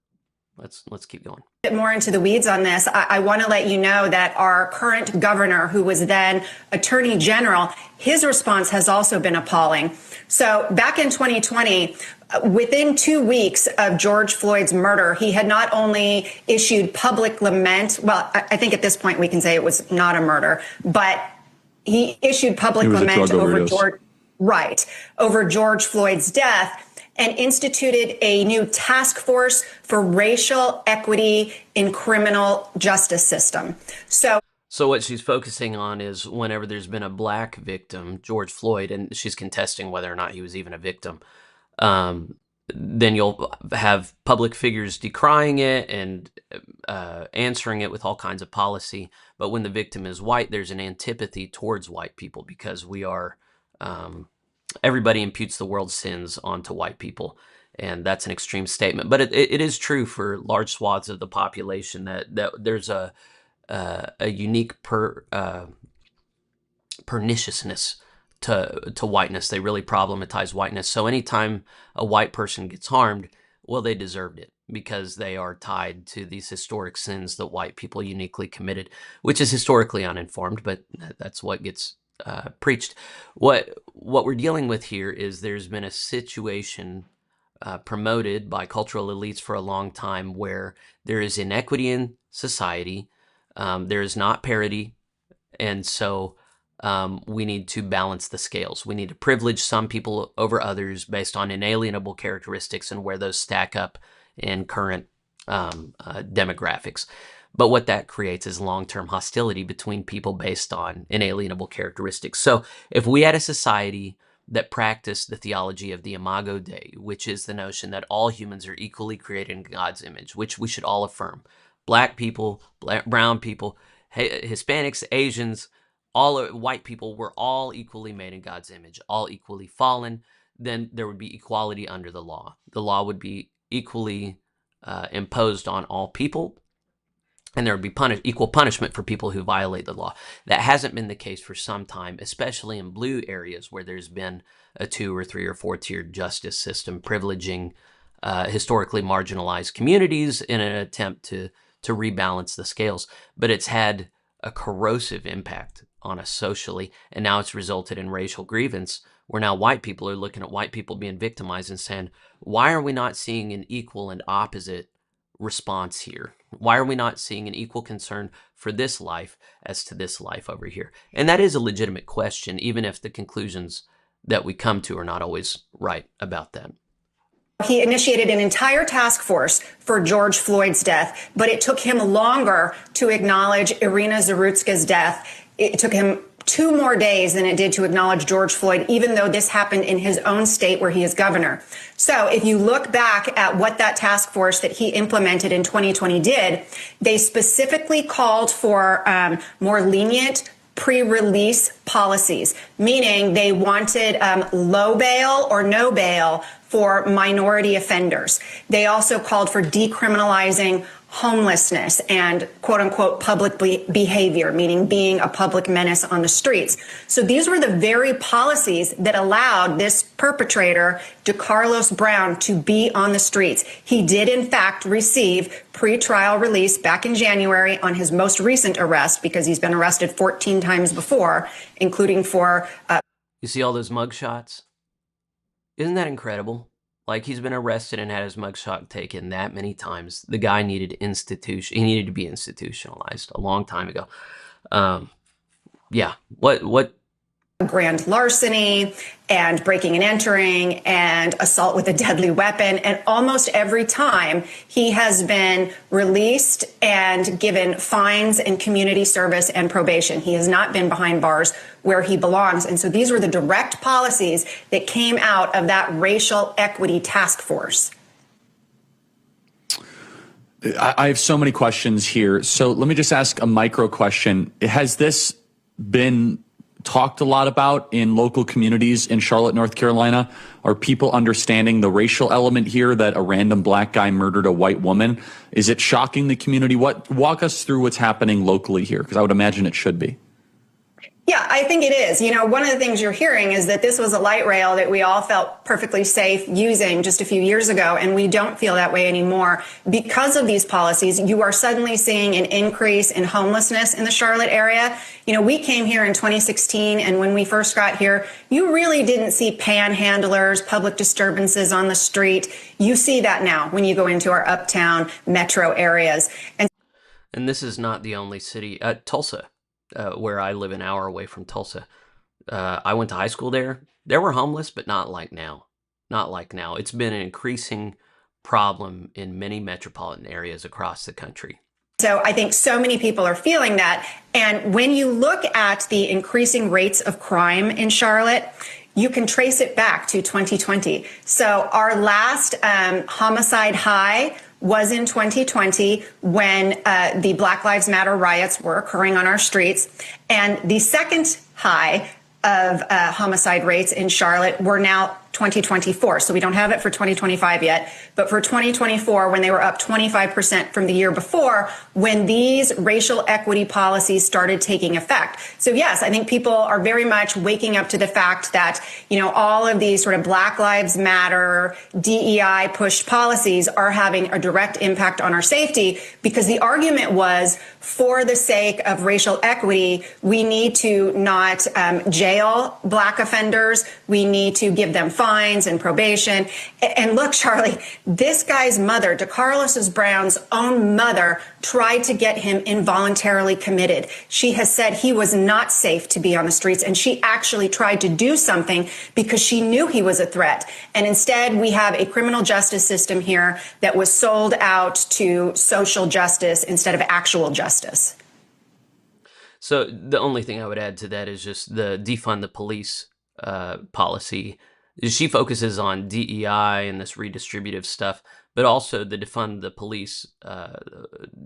Let's keep going. Bit more into the weeds on this, I want to let you know that our current governor, who was then Attorney General, his response has also been appalling. So back in 2020, within 2 weeks of George Floyd's murder, he had not only issued public lament. Well, I think at this point we can say it was not a murder, but he issued public lament over George Floyd's death, and instituted a new task force for racial equity in criminal justice system. So what she's focusing on is whenever there's been a black victim, George Floyd, and she's contesting whether or not he was even a victim, then you'll have public figures decrying it and answering it with all kinds of policy. But when the victim is white, there's an antipathy towards white people because we are... everybody imputes the world's sins onto white people, and that's an extreme statement. But it is true for large swaths of the population that there's a unique perniciousness to whiteness. They really problematize whiteness. So anytime a white person gets harmed, well, they deserved it because they are tied to these historic sins that white people uniquely committed, which is historically uninformed, but that's what gets preached. What we're dealing with here is there's been a situation promoted by cultural elites for a long time where there is inequity in society, there is not parity, and so we need to balance the scales. We need to privilege some people over others based on inalienable characteristics and where those stack up in current demographics. But what that creates is long-term hostility between people based on inalienable characteristics. So if we had a society that practiced the theology of the Imago Dei, which is the notion that all humans are equally created in God's image, which we should all affirm, black people, brown people, Hispanics, Asians, all white people, were all equally made in God's image, all equally fallen, then there would be equality under the law. The law would be equally imposed on all people, and there would be equal punishment for people who violate the law. That hasn't been the case for some time, especially in blue areas where there's been a 2 or 3 or 4-tiered justice system privileging historically marginalized communities in an attempt to rebalance the scales. But it's had a corrosive impact on us socially, and now it's resulted in racial grievance, where now white people are looking at white people being victimized and saying, why are we not seeing an equal and opposite response here? Why are we not seeing an equal concern for this life as to this life over here? And that is a legitimate question, even if the conclusions that we come to are not always right about that. He initiated an entire task force for George Floyd's death, but it took him longer to acknowledge Irina Zarutska's death. It took him 2 more days than it did to acknowledge George Floyd, even though this happened in his own state where he is governor. So if you look back at what that task force that he implemented in 2020 did, they specifically called for more lenient pre-release policies, meaning they wanted low bail or no bail for minority offenders. They also called for decriminalizing homelessness and quote unquote public behavior, meaning being a public menace on the streets. So these were the very policies that allowed this perpetrator, DeCarlos Brown, to be on the streets. He did in fact receive pre-trial release back in January on his most recent arrest, because he's been arrested 14 times before, including for... You see all those mugshots? Isn't that incredible? Like, he's been arrested and had his mugshot taken that many times. The guy needed he needed to be institutionalized a long time ago. Yeah. What? Grand larceny and breaking and entering and assault with a deadly weapon. And almost every time he has been released and given fines and community service and probation. He has not been behind bars where he belongs. And so these were the direct policies that came out of that racial equity task force. I have so many questions here. So let me just ask a micro question. Has this been talked a lot about in local communities in Charlotte, North Carolina? Are people understanding the racial element here, that a random black guy murdered a white woman? Is it shocking the community? Walk us through what's happening locally here, because I would imagine it should be. Yeah, I think it is. You know, one of the things you're hearing is that this was a light rail that we all felt perfectly safe using just a few years ago, and we don't feel that way anymore. Because of these policies, you are suddenly seeing an increase in homelessness in the Charlotte area. You know, we came here in 2016, and when we first got here, you really didn't see panhandlers, public disturbances on the street. You see that now when you go into our uptown metro areas. And this is not the only city. Tulsa, where I live an hour away from Tulsa. I went to high school there. There were homeless, but not like now. Not like now. It's been an increasing problem in many metropolitan areas across the country. So I think so many people are feeling that. And when you look at the increasing rates of crime in Charlotte, you can trace it back to 2020. So our last homicide high was in 2020 when the Black Lives Matter riots were occurring on our streets. And the second high of homicide rates in Charlotte were now 2024. So we don't have it for 2025 yet, but for 2024, when they were up 25% from the year before, when these racial equity policies started taking effect. So yes, I think people are very much waking up to the fact that, you know, all of these sort of Black Lives Matter, DEI pushed policies are having a direct impact on our safety, because the argument was, for the sake of racial equity, we need to not jail Black offenders. We need to give them fines and probation. And look, Charlie, this guy's mother, DeCarlos Brown's own mother, tried to get him involuntarily committed. She has said he was not safe to be on the streets, and she actually tried to do something because she knew he was a threat. And instead, we have a criminal justice system here that was sold out to social justice instead of actual justice. So the only thing I would add to that is just the defund the police policy. She focuses on DEI and this redistributive stuff, but also the defund the police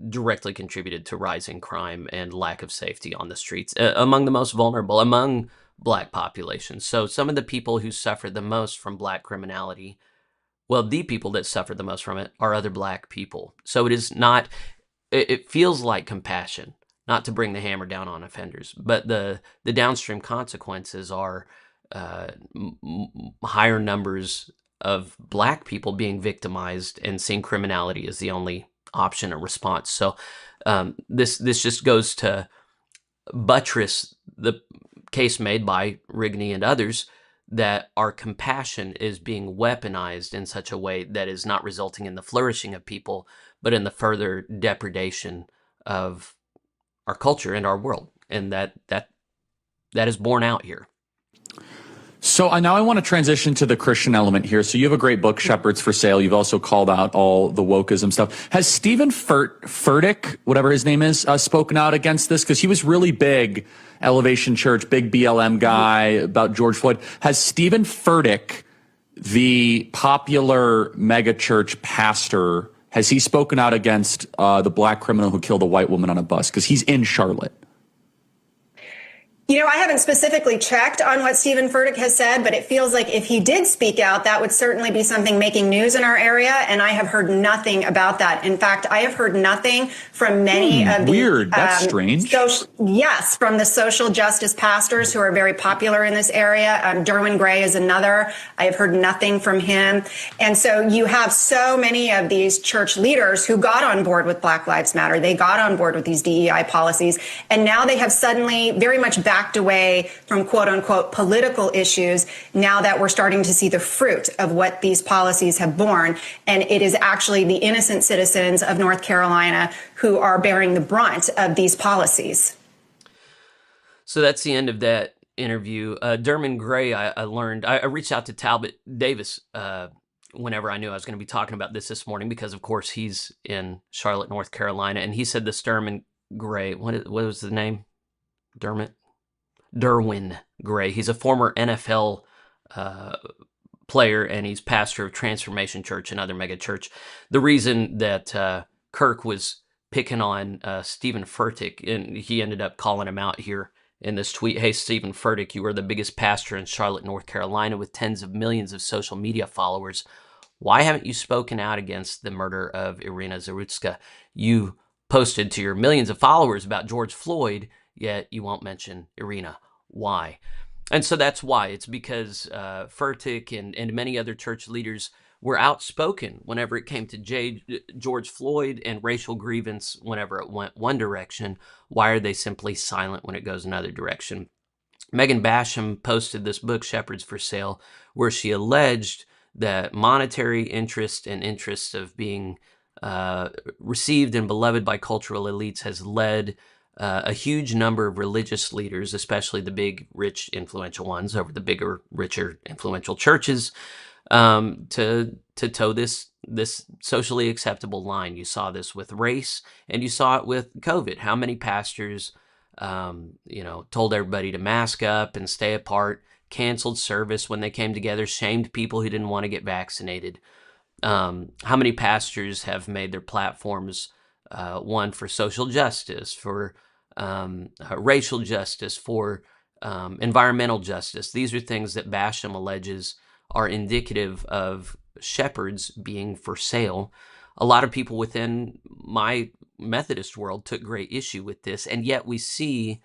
directly contributed to rising crime and lack of safety on the streets among the most vulnerable, among Black populations. So some of the people who suffer the most from Black criminality, well, the people that suffer the most from it are other Black people. So it is not, it feels like compassion, not to bring the hammer down on offenders, but the downstream consequences are higher numbers of Black people being victimized and seeing criminality as the only option or response. So this just goes to buttress the case made by Rigney and others that our compassion is being weaponized in such a way that is not resulting in the flourishing of people, but in the further depredation of our culture and our world. And that is borne out here. So now I want to transition to the Christian element here. So you have a great book, Shepherds for Sale. You've also called out all the wokeism stuff. Has Stephen Furtick, whatever his name is, spoken out against this? Because he was really big, Elevation Church, big BLM guy about George Floyd. Has Stephen Furtick, the popular mega church pastor, has he spoken out against the Black criminal who killed a white woman on a bus? Because he's in Charlotte. You know, I haven't specifically checked on what Stephen Furtick has said, but it feels like if he did speak out, that would certainly be something making news in our area. And I have heard nothing about that. In fact, I have heard nothing from many of the weird. That's strange. Yes, from the social justice pastors who are very popular in this area. Derwin Gray is another. I have heard nothing from him. And so you have so many of these church leaders who got on board with Black Lives Matter. They got on board with these DEI policies, and now they have suddenly very much backed away from quote unquote political issues now that we're starting to see the fruit of what these policies have borne. And it is actually the innocent citizens of North Carolina who are bearing the brunt of these policies. So that's the end of that interview. Derwin Gray, I learned, I reached out to Talbot Davis whenever I knew I was going to be talking about this morning, because of course he's in Charlotte, North Carolina. And he said this Derwin Gray, what was the name? Derwin Gray. He's a former NFL player, and he's pastor of Transformation Church, another mega church. The reason that Kirk was picking on Stephen Furtick, and he ended up calling him out here in this tweet. Hey, Stephen Furtick, you are the biggest pastor in Charlotte, North Carolina, with tens of millions of social media followers. Why haven't you spoken out against the murder of Irina Zarutska? You posted to your millions of followers about George Floyd, yet you won't mention Irina. why. And so that's why. It's because Furtick and many other church leaders were outspoken whenever it came to George Floyd and racial grievance whenever it went one direction. Why are they simply silent when it goes another direction? Megan Basham posted this book, Shepherds for Sale, where she alleged that monetary interest and interest of being received and beloved by cultural elites has led a huge number of religious leaders, especially the big, rich, influential ones over the bigger, richer, influential churches, to toe this socially acceptable line. You saw this with race, and you saw it with COVID. How many pastors, told everybody to mask up and stay apart, canceled service when they came together, shamed people who didn't want to get vaccinated? How many pastors have made their platforms one for social justice, for racial justice, for environmental justice? These are things that Basham alleges are indicative of shepherds being for sale. A lot of people within my Methodist world took great issue with this, and yet we see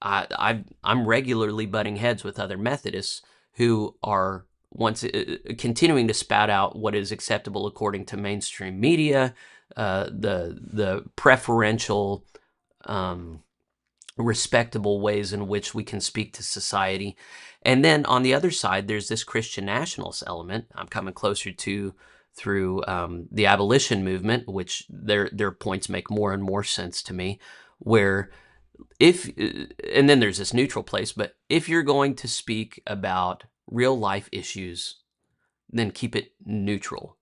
I'm regularly butting heads with other Methodists who are continuing to spout out what is acceptable according to mainstream media, the preferential, respectable ways in which we can speak to society. And then on the other side, there's this Christian nationalist element I'm coming closer to through the abolition movement, which their points make more and more sense to me, where and then there's this neutral place, but if you're going to speak about real life issues, then keep it neutral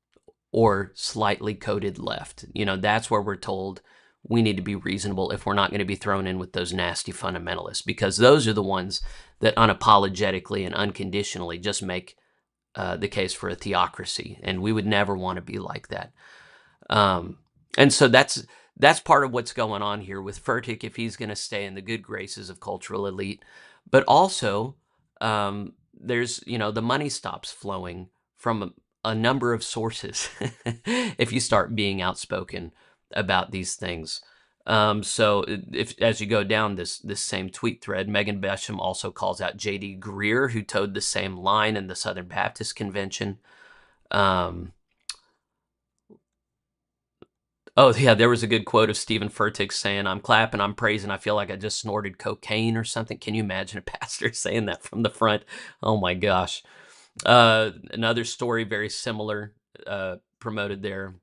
or slightly coded left. That's where we're told we need to be reasonable if we're not going to be thrown in with those nasty fundamentalists, because those are the ones that unapologetically and unconditionally just make the case for a theocracy, and we would never want to be like that. And so that's part of what's going on here with Furtick, if he's going to stay in the good graces of cultural elite. But also, there's, the money stops flowing from a number of sources if you start being outspoken about these things. So if as you go down this same tweet thread, Megan Basham also calls out J.D. Greer, who towed the same line in the Southern Baptist Convention. Oh, yeah, there was a good quote of Stephen Furtick saying, "I'm clapping, I'm praising, I feel like I just snorted cocaine," or something. Can you imagine a pastor saying that from the front? Oh my gosh. Another story very similar, promoted there.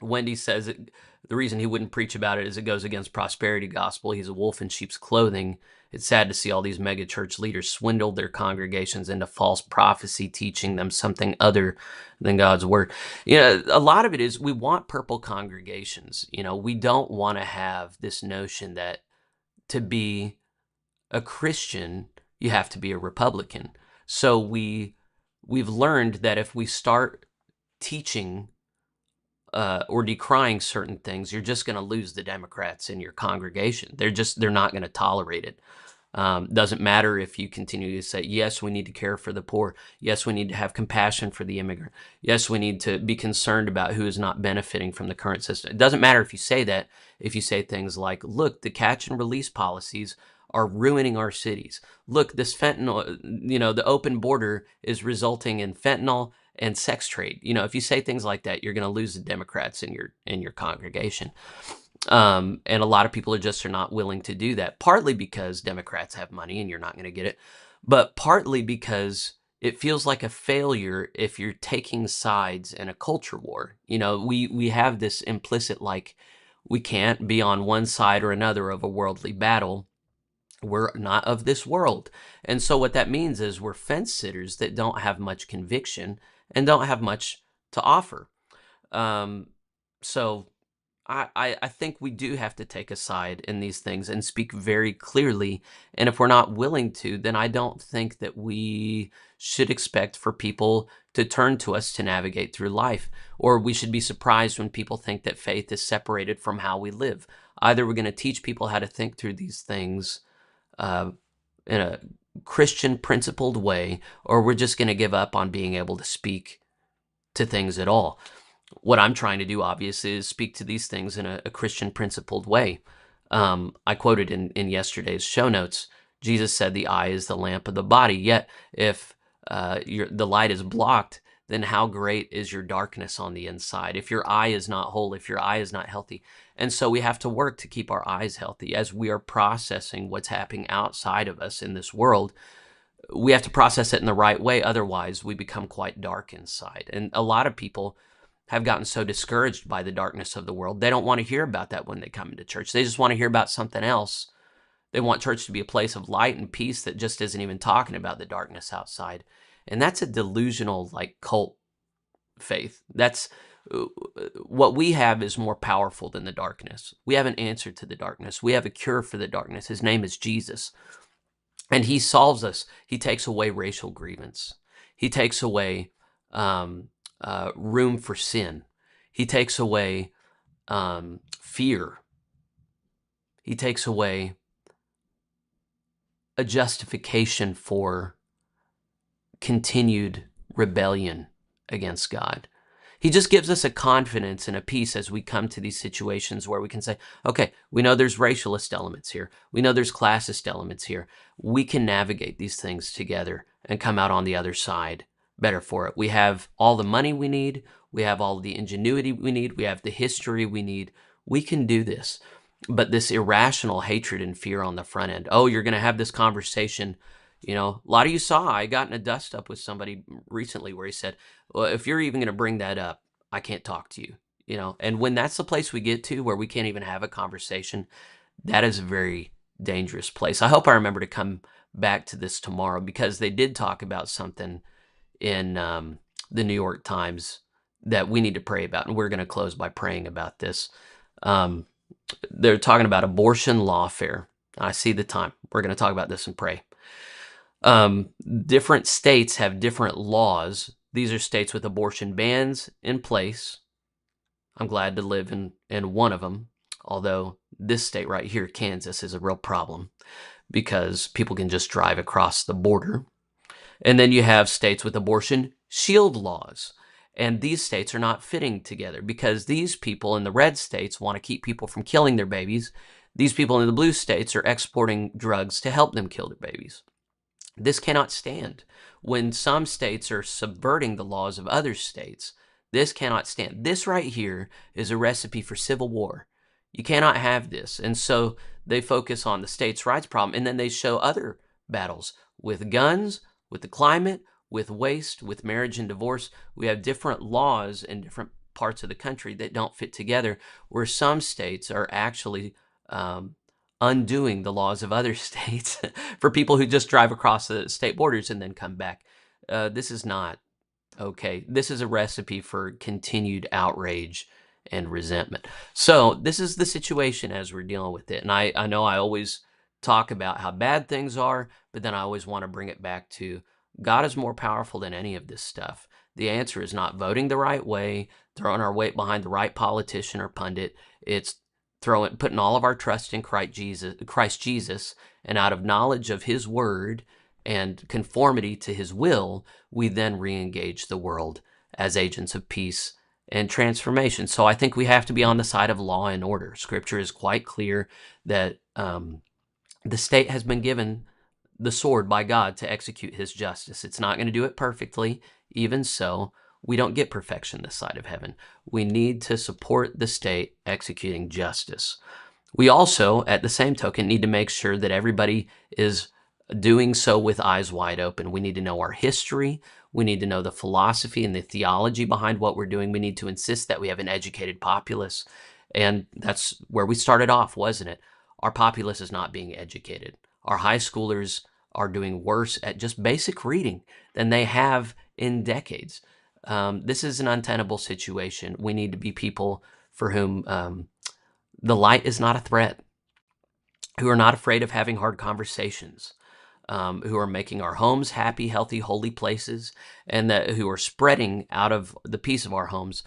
Wendy says the reason he wouldn't preach about it is it goes against prosperity gospel. He's a wolf in sheep's clothing. It's sad to see all these mega church leaders swindle their congregations into false prophecy, teaching them something other than God's word. A lot of it is we want purple congregations. We don't want to have this notion that to be a Christian, you have to be a Republican. So we've learned that if we start teaching or decrying certain things, you're just going to lose the Democrats in your congregation. They're not going to tolerate it. Doesn't matter if you continue to say, yes, we need to care for the poor. Yes, we need to have compassion for the immigrant. Yes, we need to be concerned about who is not benefiting from the current system. It doesn't matter if you say that, if you say things like, look, the catch and release policies are ruining our cities. Look, this fentanyl, the open border is resulting in fentanyl and sex trade. If you say things like that, you're going to lose the Democrats in your congregation. And a lot of people are not willing to do that, partly because Democrats have money and you're not going to get it, but partly because it feels like a failure if you're taking sides in a culture war. We have this implicit, like, we can't be on one side or another of a worldly battle. We're not of this world. And so what that means is we're fence sitters that don't have much conviction and don't have much to offer. So I think we do have to take a side in these things and speak very clearly. And if we're not willing to, then I don't think that we should expect for people to turn to us to navigate through life, or we should be surprised when people think that faith is separated from how we live. Either we're going to teach people how to think through these things in a Christian principled way, or we're just going to give up on being able to speak to things at all. What I'm trying to do, obviously, is speak to these things in a Christian principled way. I quoted in yesterday's show notes, Jesus said the eye is the lamp of the body. Yet, if the light is blocked, then how great is your darkness on the inside? If your eye is not whole, if your eye is not healthy. And so we have to work to keep our eyes healthy as we are processing what's happening outside of us in this world. We have to process it in the right way. Otherwise, we become quite dark inside. And a lot of people have gotten so discouraged by the darkness of the world, they don't want to hear about that when they come into church. They just want to hear about something else. They want church to be a place of light and peace that just isn't even talking about the darkness outside. And that's a delusional, like, cult faith. That's what we have is more powerful than the darkness. We have an answer to the darkness. We have a cure for the darkness. His name is Jesus. And he solves us. He takes away racial grievance. He takes away room for sin. He takes away fear. He takes away a justification for continued rebellion against God. He just gives us a confidence and a peace as we come to these situations where we can say, okay, we know there's racialist elements here. We know there's classist elements here. We can navigate these things together and come out on the other side better for it. We have all the money we need. We have all the ingenuity we need. We have the history we need. We can do this. But this irrational hatred and fear on the front end, oh, you're going to have this conversation. You know, a lot of you saw, I got in a dust up with somebody recently where he said, well, if you're even going to bring that up, I can't talk to you, you know. And when that's the place we get to where we can't even have a conversation, that is a very dangerous place. I hope I remember to come back to this tomorrow, because they did talk about something in the New York Times that we need to pray about. And we're going to close by praying about this. They're talking about abortion lawfare. I see the time. We're going to talk about this and pray. Different states have different laws. These are states with abortion bans in place. I'm glad to live in one of them, although this state right here, Kansas, is a real problem because people can just drive across the border. And then you have states with abortion shield laws. And these states are not fitting together because these people in the red states want to keep people from killing their babies. These people in the blue states are exporting drugs to help them kill their babies. This cannot stand. When some states are subverting the laws of other states, this cannot stand. This right here is a recipe for civil war. You cannot have this. And so they focus on the states' rights problem, and then they show other battles with guns, with the climate, with waste, with marriage and divorce. We have different laws in different parts of the country that don't fit together, where some states are actually undoing the laws of other states for people who just drive across the state borders and then come back. This is not okay. This is a recipe for continued outrage and resentment. So this is the situation as we're dealing with it. And I know I always talk about how bad things are, but then I always want to bring it back to God is more powerful than any of this stuff. The answer is not voting the right way, throwing our weight behind the right politician or pundit. It's putting all of our trust in Christ Jesus, and out of knowledge of his word and conformity to his will, we then re-engage the world as agents of peace and transformation. So I think we have to be on the side of law and order. Scripture is quite clear that the state has been given the sword by God to execute his justice. It's not going to do it perfectly. Even so, we don't get perfection this side of heaven. We need to support the state executing justice. We also, at the same token, need to make sure that everybody is doing so with eyes wide open. We need to know our history. We need to know the philosophy and the theology behind what we're doing. We need to insist that we have an educated populace. And that's where we started off, wasn't it? Our populace is not being educated. Our high schoolers are doing worse at just basic reading than they have in decades. This is an untenable situation. We need to be people for whom the light is not a threat, who are not afraid of having hard conversations, who are making our homes happy, healthy, holy places, and who are spreading out of the peace of our homes,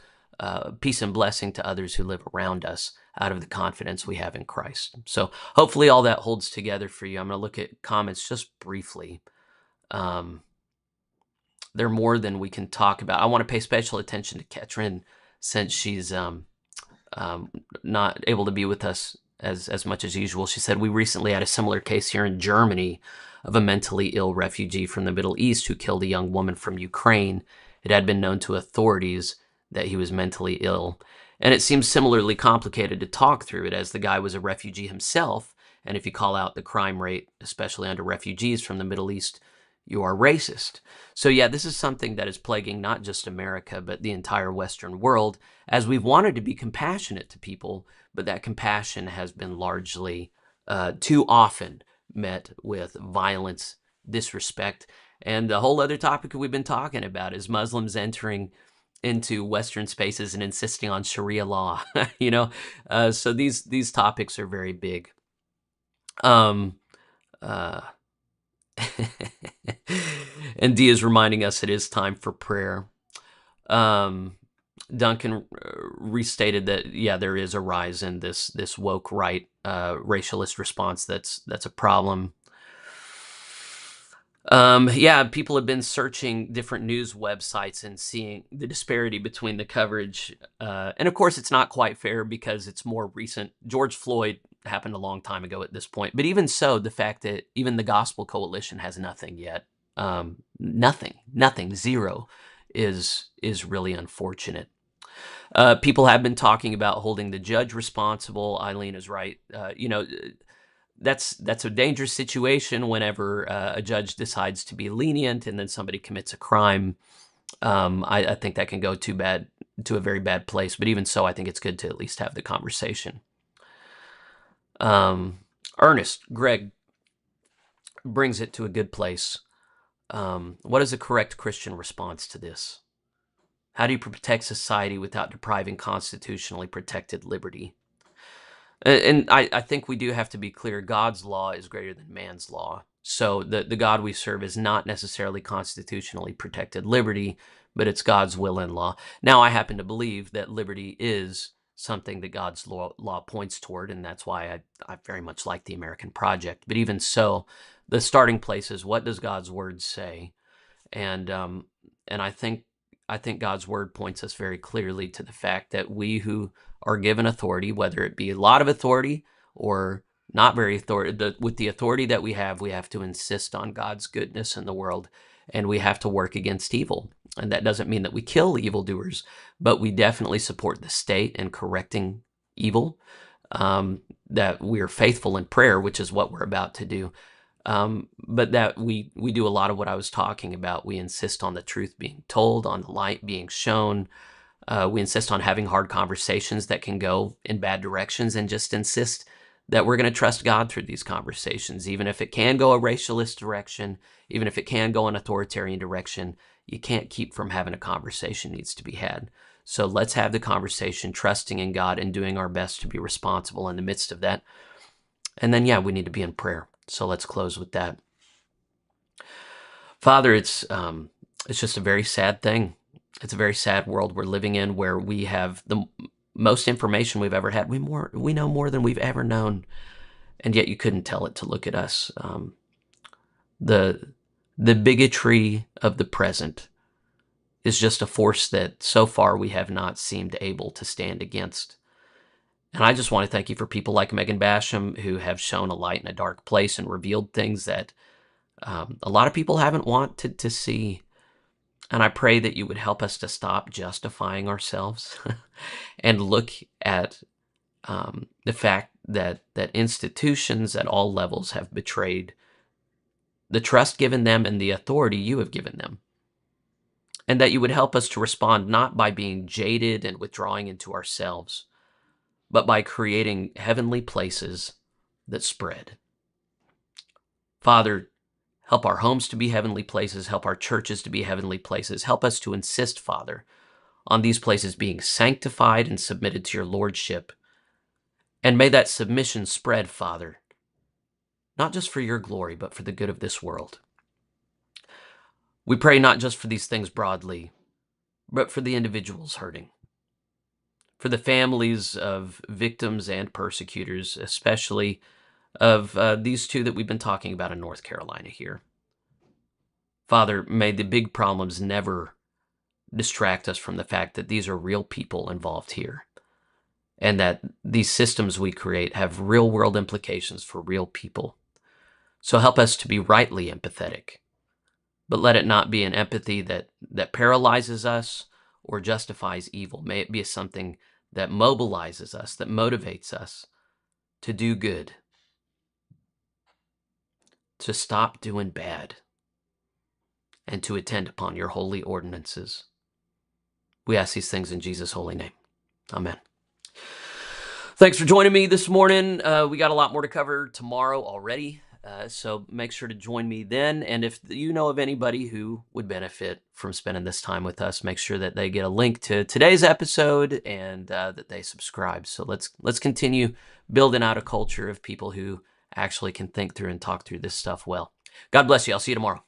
peace and blessing to others who live around us out of the confidence we have in Christ. So hopefully all that holds together for you. I'm going to look at comments just briefly. They're more than we can talk about. I want to pay special attention to Ketrin since she's not able to be with us as much as usual. She said, we recently had a similar case here in Germany of a mentally ill refugee from the Middle East who killed a young woman from Ukraine. It had been known to authorities that he was mentally ill. And it seems similarly complicated to talk through it, as the guy was a refugee himself. And if you call out the crime rate, especially under refugees from the Middle East, you are racist. So yeah, this is something that is plaguing not just America, but the entire Western world, as we've wanted to be compassionate to people, but that compassion has been largely too often met with violence, disrespect, and the whole other topic we've been talking about is Muslims entering into Western spaces and insisting on Sharia law. So these topics are very big. Um, uh, and Dee is reminding us it is time for prayer. Um, Duncan restated that, yeah, there is a rise in this woke right racialist response that's a problem. Yeah, people have been searching different news websites and seeing the disparity between the coverage. And of course, it's not quite fair because it's more recent. George Floyd happened a long time ago at this point. But even so, the fact that even the Gospel Coalition has nothing yet, nothing, zero, is really unfortunate. People have been talking about holding the judge responsible. Eileen is right. That's a dangerous situation whenever a judge decides to be lenient and then somebody commits a crime. I think that can go to a very bad place. But even so, I think it's good to at least have the conversation. Ernest, Greg brings it to a good place. What is a correct Christian response to this? How do you protect society without depriving constitutionally protected liberty? And I think we do have to be clear. God's law is greater than man's law. So the God we serve is not necessarily constitutionally protected liberty, but it's God's will and law. Now, I happen to believe that liberty is something that God's law points toward, and that's why I very much like the American project. But even so, the starting place is, what does God's word say? And I think God's word points us very clearly to the fact that we who are given authority, whether it be a lot of authority or not very authority, with the authority that we have to insist on God's goodness in the world, and we have to work against evil. And that doesn't mean that we kill evildoers, but we definitely support the state in correcting evil, that we're faithful in prayer, which is what we're about to do. But that we do a lot of what I was talking about. We insist on the truth being told, on the light being shown. We insist on having hard conversations that can go in bad directions, and just insist that we're going to trust God through these conversations, even if it can go a racialist direction, even if it can go an authoritarian direction. You can't keep from having a conversation. It needs to be had. So let's have the conversation, trusting in God and doing our best to be responsible in the midst of that. And then, yeah, we need to be in prayer. So let's close with that. Father, it's just a very sad thing. It's a very sad world we're living in, where we have the most information we've ever had. We know more than we've ever known, and yet you couldn't tell it to look at us. The bigotry of the present is just a force that so far we have not seemed able to stand against. And I just want to thank you for people like Megan Basham, who have shown a light in a dark place and revealed things that a lot of people haven't wanted to see. And I pray that you would help us to stop justifying ourselves and look at the fact that institutions at all levels have betrayed the trust given them and the authority you have given them. And that you would help us to respond not by being jaded and withdrawing into ourselves, but by creating heavenly places that spread. Father, help our homes to be heavenly places. Help our churches to be heavenly places. Help us to insist, Father, on these places being sanctified and submitted to your lordship. And may that submission spread, Father, not just for your glory, but for the good of this world. We pray not just for these things broadly, but for the individuals hurting, for the families of victims and persecutors, especially of these two that we've been talking about in North Carolina here. Father, may the big problems never distract us from the fact that these are real people involved here. and that these systems we create have real world implications for real people. So help us to be rightly empathetic, but let it not be an empathy that paralyzes us or justifies evil. May it be something that mobilizes us, that motivates us to do good, to stop doing bad, and to attend upon your holy ordinances. We ask these things in Jesus' holy name. Amen. Thanks for joining me this morning. We got a lot more to cover tomorrow already, so make sure to join me then. And if you know of anybody who would benefit from spending this time with us, make sure that they get a link to today's episode and that they subscribe. So let's continue building out a culture of people who actually can think through and talk through this stuff well. God bless you. I'll see you tomorrow.